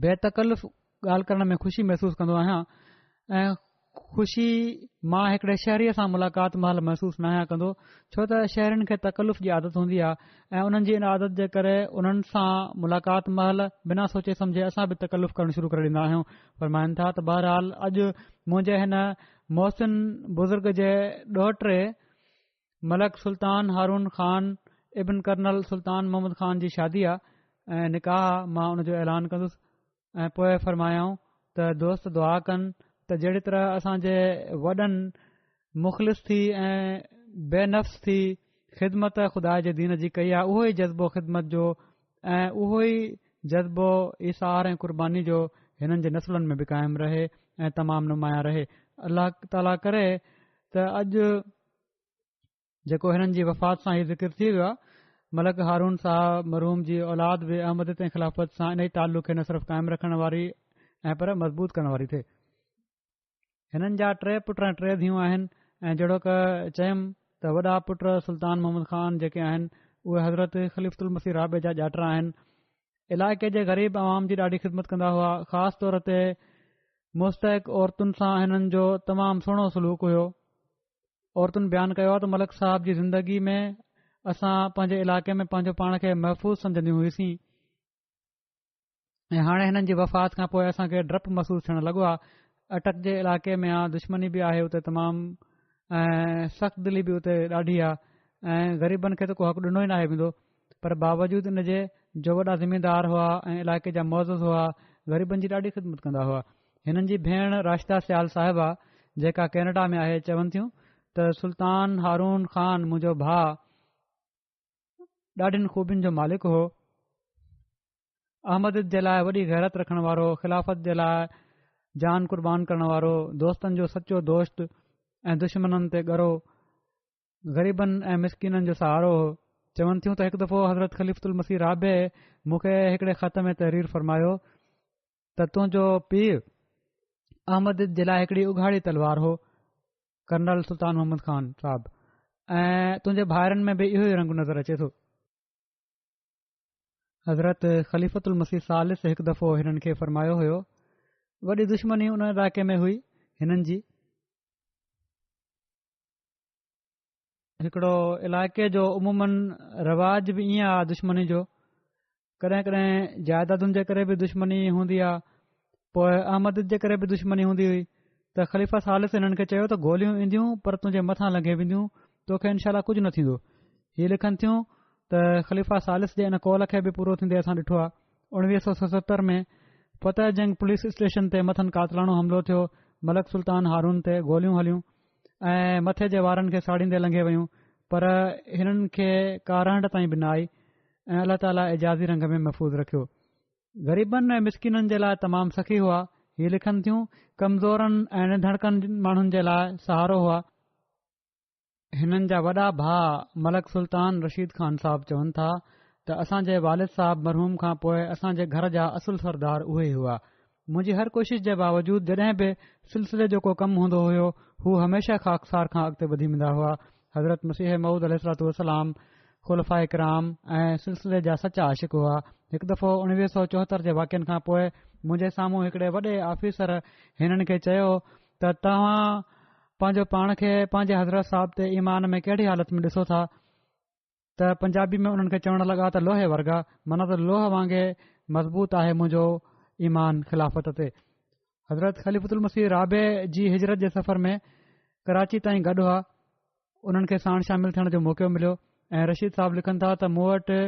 बेतकल्लुफ़ ॻाल्हि करण में ख़ुशी महसूसु कंदो आहियां ऐं ख़ुशी मां हिकिड़े शहरीअ सां मुलाक़ात महिल महसूसु न आहियां कंदो, छो त शहरनि खे तकल्लुफ़ जी आदत हूंदी आहे ऐं उन्हनि जी इन आदत जे करे उन्हनि सां मुलाक़ात महिल बिना सोचे सम्झे असां बि तकल्लुफ़ करणु शुरू करे ॾींदा आहियूं। फ़रमाइनि था त बहरहाल अॼु मुंहिंजे हिन मोहसिन बुज़ुर्ग जे ॾोहिटे मलक सुल्तान हारून ख़ान इब्न कर्नल सुल्तान मोहम्मद ख़ान जी शादी आहे ऐं निकाह मां उन जो ऐलान कंदुसि ऐं पोइ फ़रमायाऊं त दोस्त दुआ कनि त जहिड़ी तरह असांजे वॾनि मुख़लिस थी ऐं बेनफ़्स थी ख़िदमत ख़ुदा जे दीन जी कई आहे उहो ई जज़्बो ख़िदमत जो ऐं उहो ई जज़्बो इसार ऐं क़ुर्बानी जो हिननि जे नसलनि में बि क़ाइमु रहे ऐं तमामु नुमाया रहे। अल्लाह ताला करे त अॼु जेको हिननि जी वफ़ात सां ई ज़िक्र थी वियो आहे मलक हारून साहब मरहूम जी औलाद बि अहमद ऐं ख़िलाफ़त सां इन ई तालुक़ खे न सिर्फ़ क़ाइमु रखण वारी ऐं पर मज़बूत करण वारी थिए। हिननि जा 3 पुट ऐं 3 धीअरूं आहिनि ऐं जहिड़ो क चयुमि त वॾा पुट सुल्तान मोहम्मद ख़ान जेके आहिनि उहे हज़रत ख़लीफ़ुल मसीह राबे जा ॼाटर आहिनि। इलाइक़े जे ग़रीब आवाम जी ॾाढी ख़िदमत कंदा हुआ। ख़ासि तौर ते मुस्तक़ औरतुनि सां हिननि जो तमामु सुहिणो सलूक हुयो। औरतुनि बयानु कयो आहे त मलक साहब जी ज़िंदगी में असां पंहिंजे इलाइक़े में पंहिंजो पाण खे महफ़ूज़ सम्झंदी हुईसीं ऐं हाणे हिननि जी वफ़ात खां पोइ असांखे डपु महसूसु थियणु लॻो आहे। अटक जे इलाइक़े में आहे, दुश्मनी बि आहे उते तमामु ऐं सख़्त दिली बि उते ॾाढी आहे ऐं ग़रीबनि खे त को हक़ु ॾिनो ई न आहे वेंदो। पर बावजूद इन जे जो वॾा ज़िमेदार हुआ ऐं इलाइक़े जा मौज़ूज़ हुआ ग़रीबनि जी ॾाढी ख़िदमत कंदा हुआ। हिननि जी भेण राशिदा सियाल साहिबा जेका कैनेडा में आहे चवनि थियूं त सुल्तान हारून ख़ान मुंहिंजो भाउ ॾाढियुनि ख़ूबियुनि जो मालिक हो। अहमद जे लाइ वॾी गैरत रखण वारो, ख़िलाफ़त जे लाइ जान क़ुर्बान करण वारो, दोस्तनि जो सचो दोस्त ऐं दुश्मननि ते ॻरो, ग़रीबनि ऐं मिसकिननि जो सहारो हो। चवनि थियूं त हिकु दफ़ो हज़रत ख़लीफ़ुल मसीह राबे मूंखे हिकिड़े ख़त में तहरीर फ़रमायो त तुंहिंजो पीउ अहमद जे लाइ हिकिड़ी उघाड़ी तलवार हो, कर्नल सुल्तान मोहम्मद ख़ान साहब, ऐं तुंहिंजे भाइरनि में बि इहो ई रंग नज़र अचे थो। हज़रत ख़लीफ़ुल मसीह सालिस हिकु दफ़ो हिननि खे फ़रमायो हुयो। वॾी दुश्मनी उन इलाइक़े में हुई हिननि जी। हिकिड़ो इलाइक़े जो उमूमन रवाज बि ईअं आहे दुश्मनी जो, कॾहिं कॾहिं जाइदादुनि जे करे बि दुश्मनी हूंदी आहे, पोइ अहमद जे करे बि दुश्मनी हूंदी हुई त ख़लीफ़ा सालिस हिननि खे चयो त गोलियूं ईंदियूं पर तुंहिंजे मथां लॻे वेंदियूं, तोखे इनशा कुझु न थींदो। हीअ लिखनि थियूं त ख़लीफ़ा सालिस जे इन कौल खे बि पूरो थींदे असां ॾिठो आहे। 1977 में फतेह जंग पुलिस स्टेशन ते मथनि कातलाणो हमिलो थियो, मलक सुल्तान हारून ते गोलियूं हलियूं ऐं मथे जे वारनि खे साड़ींदे लंघे वयूं, पर हिननि खे का रहंड ताईं बि न आई ऐं अल्लाह ताला एजाज़ी रंग में महफ़ूज़ रखियो। ग़रीबनि ऐं मिसकिननि जे लाइ तमामु सखी हुआ। हीअ लिखनि थियूं कमज़ोरनि ऐं निधड़कनि माण्हुनि जे लाइ सहारो हुआ। हिननि जा वॾा भाउ मलक सुल्तान रशीद ख़ान साहब चवनि था त असांजे वालिद साहब मरहूम खां पोइ असांजे घर जा असुल सरदार उहे ई हुआ। मुंहिंजी हर कोशिश जे बावजूद जॾहिं बि सिलसिले जो को कमु हूंदो हुयो हू हमेशा ख़ाकसार खां अॻिते वधी वेंदा हुआ। हज़रत मसीह मऊद अलैहिस्सलाम ख़ुलफ़ाए किराम ऐं सिलसिले जा सचा आशिक़ हुआ। हिकु दफ़ो 1974 जे वाक़िअनि खां पोइ मुंहिंजे साम्हूं हिकिड़े वॾे ऑफिसर हिननि खे चयो त तव्हां पंहिंजो पाण खे पंहिंजे हज़रत साहब ते ईमान में कहिड़ी हालत में ॾिसो था, त पंजाबी में उन्हनि खे चवणु लॻा त लोहे वर्गा, माना त लोह वांगुरु मज़बूत आहे मुंहिंजो ईमान ख़िलाफ़त ते। हज़रत ख़लीफ़ुल मसीह राबे जी हिजरत जे सफ़र में कराची ताईं गॾु हुआ, उन्हनि खे साण शामिल थियण जो मौक़ो मिलियो ऐं रशीद साहब लिखनि था त मूं वटि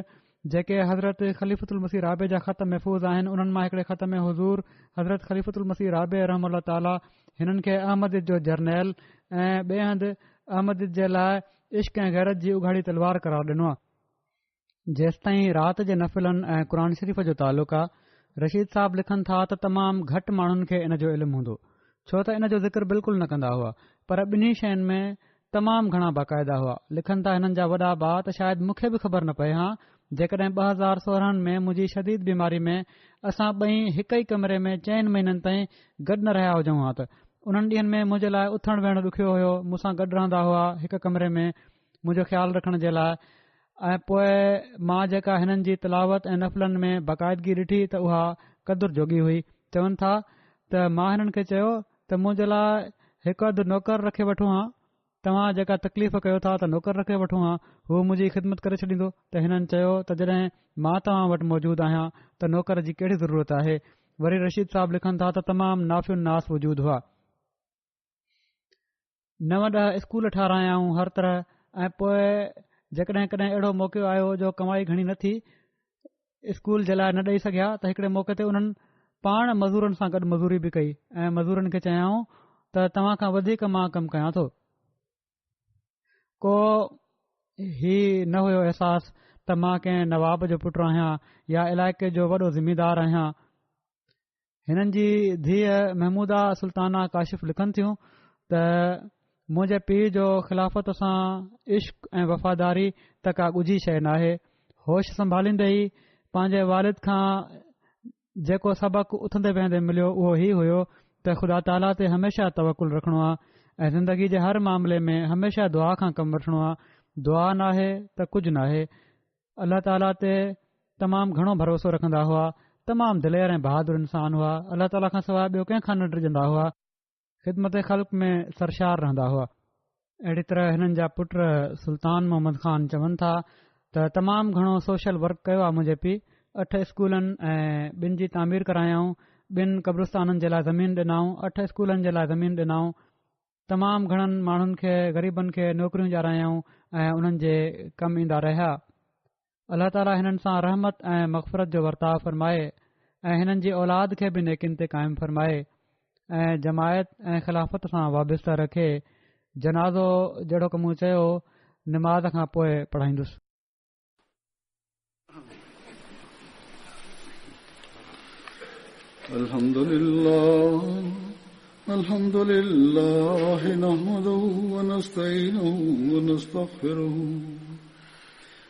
जेके हज़रत ख़लीफ़ुल मसीह राबे जा ख़त महफ़ूज़ आहिनि उन्हनि मां हिकिड़े ख़त में हुज़ूर हज़रत ख़लीफ़ुल मसीह राबे रहमल ताला हिननि खे अहमद जो जर्नैल ऐं ॿिए हंधि अहमद जे लाइ इश्क ऐं गैरत जी उघाड़ी तलवार करार ॾिनो आहे। जेसि ताईं राति जे नफ़िलनि ऐं क़ुर शरीफ़ जो तालुक़ु आहे, रशीद साहब लिखनि था त तमामु घटि माण्हुनि खे इन जो इल्मु हूंदो, छो त इन जो ज़िक्र बिल्कुलु न कंदा हुआ, पर ॿिन्ही शयुनि में तमामु घणा बाक़ाइदा हुआ। लिखनि था हिननि जा वॾा भाउ त शायदि मूंखे बि ख़बर न पए हा जेकॾहिं 2016 में मुंहिंजी शदीद बीमारी में असां ॿई हिक ई कमरे में 4 महीननि ताईं गॾु न रहिया हुजऊं हा त उन्हनि ॾींहनि में मुंहिंजे लाइ उथणु वेहणु ॾुखियो हुयो, मूंसां गॾु रहंदा हुआ हिक कमरे में मुंहिंजो ख़्यालु रखण जे लाइ। ऐं पोइ मां जेका हिननि जी तिलावत ऐं नफ़लनि में बाक़ाइदगी ॾिठी त उहा क़दुरु जोगी हुई। चवनि था त मां हिननि खे चयो त मुंहिंजे लाइ हिकु अधु नौकर रखे वठूं हा, तव्हां जेका तकलीफ़ कयो था त नौकर रखे वठूं हा, हू मुंहिंजी ख़िदमत करे छॾींदो। त हिननि चयो त जॾहिं मां तव्हां वटि मौजूदु आहियां त नौकर जी कहिड़ी ज़रूरत आहे। वरी रशीद साहब लिखनि था त तमामु नाफ़ियुन नास वजूद हुआ। 9-10 स्कूल ठारायाऊं, हर तरह ऐं पोइ जेकॾहिं कॾहिं अहिड़ो मौक़ो आयो जो कमाई घणी न थी स्कूल जे लाइ न ॾेई सघिया त हिकिड़े मौक़े ते उन्हनि पाण मज़ूरनि सां गॾु मज़ूरी बि कई ऐं मज़ूरनि खे चयाऊं त तव्हां खां वधीक मां कमु कयां थो। को ही न हुयो अहसासु त मां कंहिं नवाब जो पुटु आहियां या इलाइक़े जो वॾो ज़िमेदार आहियां। हिननि जी धीअ महमूदा सुल्ताना काशिफ़ लिखनि थियूं त मुंहिंजे पीउ जो ख़िलाफ़त सां इश्क ऐं वफ़ादारी त का ॻुझी शइ नाहे। होश संभालींदे ई पंहिंजे वालिद खां जेको सबक़ु उथंदे वेहंदे मिलियो उहो ई हुयो त ख़ुदा ताला ते हमेशा तवकुल रखणो आहे ऐं ज़िंदगी जे हर मामले में हमेशा दुआ खां कमु वठणो आहे। दुआ नाहे त कुझु नाहे। अल्लाह ताला ते तमामु घणो भरोसो रखंदा हुआ, तमामु दिलेर ऐं बहादुर इंसान हुआ। अल्लाह ताला खां सवाइ ॿियो कंहिंखां न डिॼंदा हुआ। ख़िदमत ख़ल्क़ में सरशार रहंदा हुआ। अहिड़ी तरह हिननि जा पुट सुल्तान मोहम्मद ख़ान चवनि था त तमामु घणो सोशल वर्क कयो आहे मुंहिंजे पीउ। 8 स्कूलनि ऐं 2 जी तामीर करायाऊं, 2 क़ब्रिस्ताननि जे लाइ ज़मीन ॾिनाऊं, 8 स्कूलनि जे लाइ ज़मीन ॾिनाऊं, तमामु घणनि माण्हुनि खे ग़रीबनि खे नौकरियूं ॾियारायाऊं ऐं उन्हनि जे कमु ईंदा रहिया। अल्लाह ताला हिननि सां रहमत ऐं मग़फ़िरत जो वर्ताव फ़रमाए ऐं हिननि जी औलाद खे बि नेकिन ते क़ाइमु फ़रमाए ऐं जमायत ऐं ख़िलाफ़त सां वाबस्ता रखे। जनाज़ो जहिड़ो कमु चयो निमाज़ खां पोइ पढ़ाईंदुसि। अल्हम्दुलिल्लाह नहमदुहु व नस्तईनुहु व नस्तगफिरुहु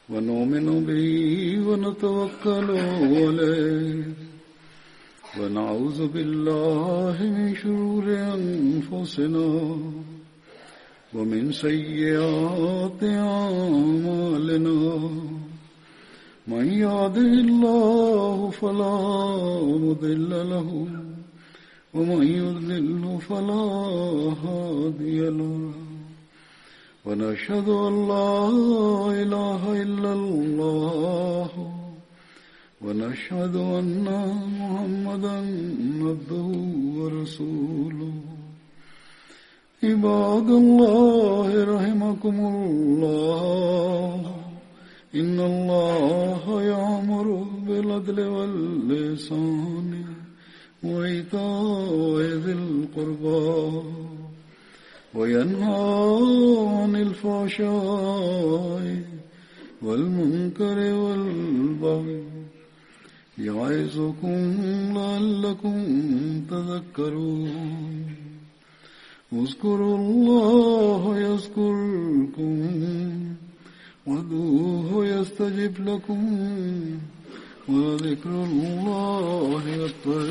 व नुमिनु बिही व नतवक्कलु अलैहि व नऊज़ु बिल्लाहि मिन शुरूरि अनफुसिना व मिन सय्यिआति अअमालिना मन यहदिहिल्लाहु फला मुदिल्ल लहु वमन युद्लिल्हु फला हादिय लहु वनशहदु अन ला इलाहा इल्लल्लाह वनशहदु अन्ना मुहम्मदन अब्दुहु व रसूलुहु इबादल्लाह रहमकुमुल्लाह इन्नल्लाह यअमुरु बिल अदलि वल इहसानि वईताइ ज़िल क़ुर्बा वयन्हा अनिल फ़हशाइ वल मुनकरि वल बग़ि यइज़ुकुम लअल्लकुम तज़क्करून उज़्कुरुल्लाह यज़्कुरुकुम वदूहु यस्तजिब लकुम वज़िक्रुल्लाहि अकबर।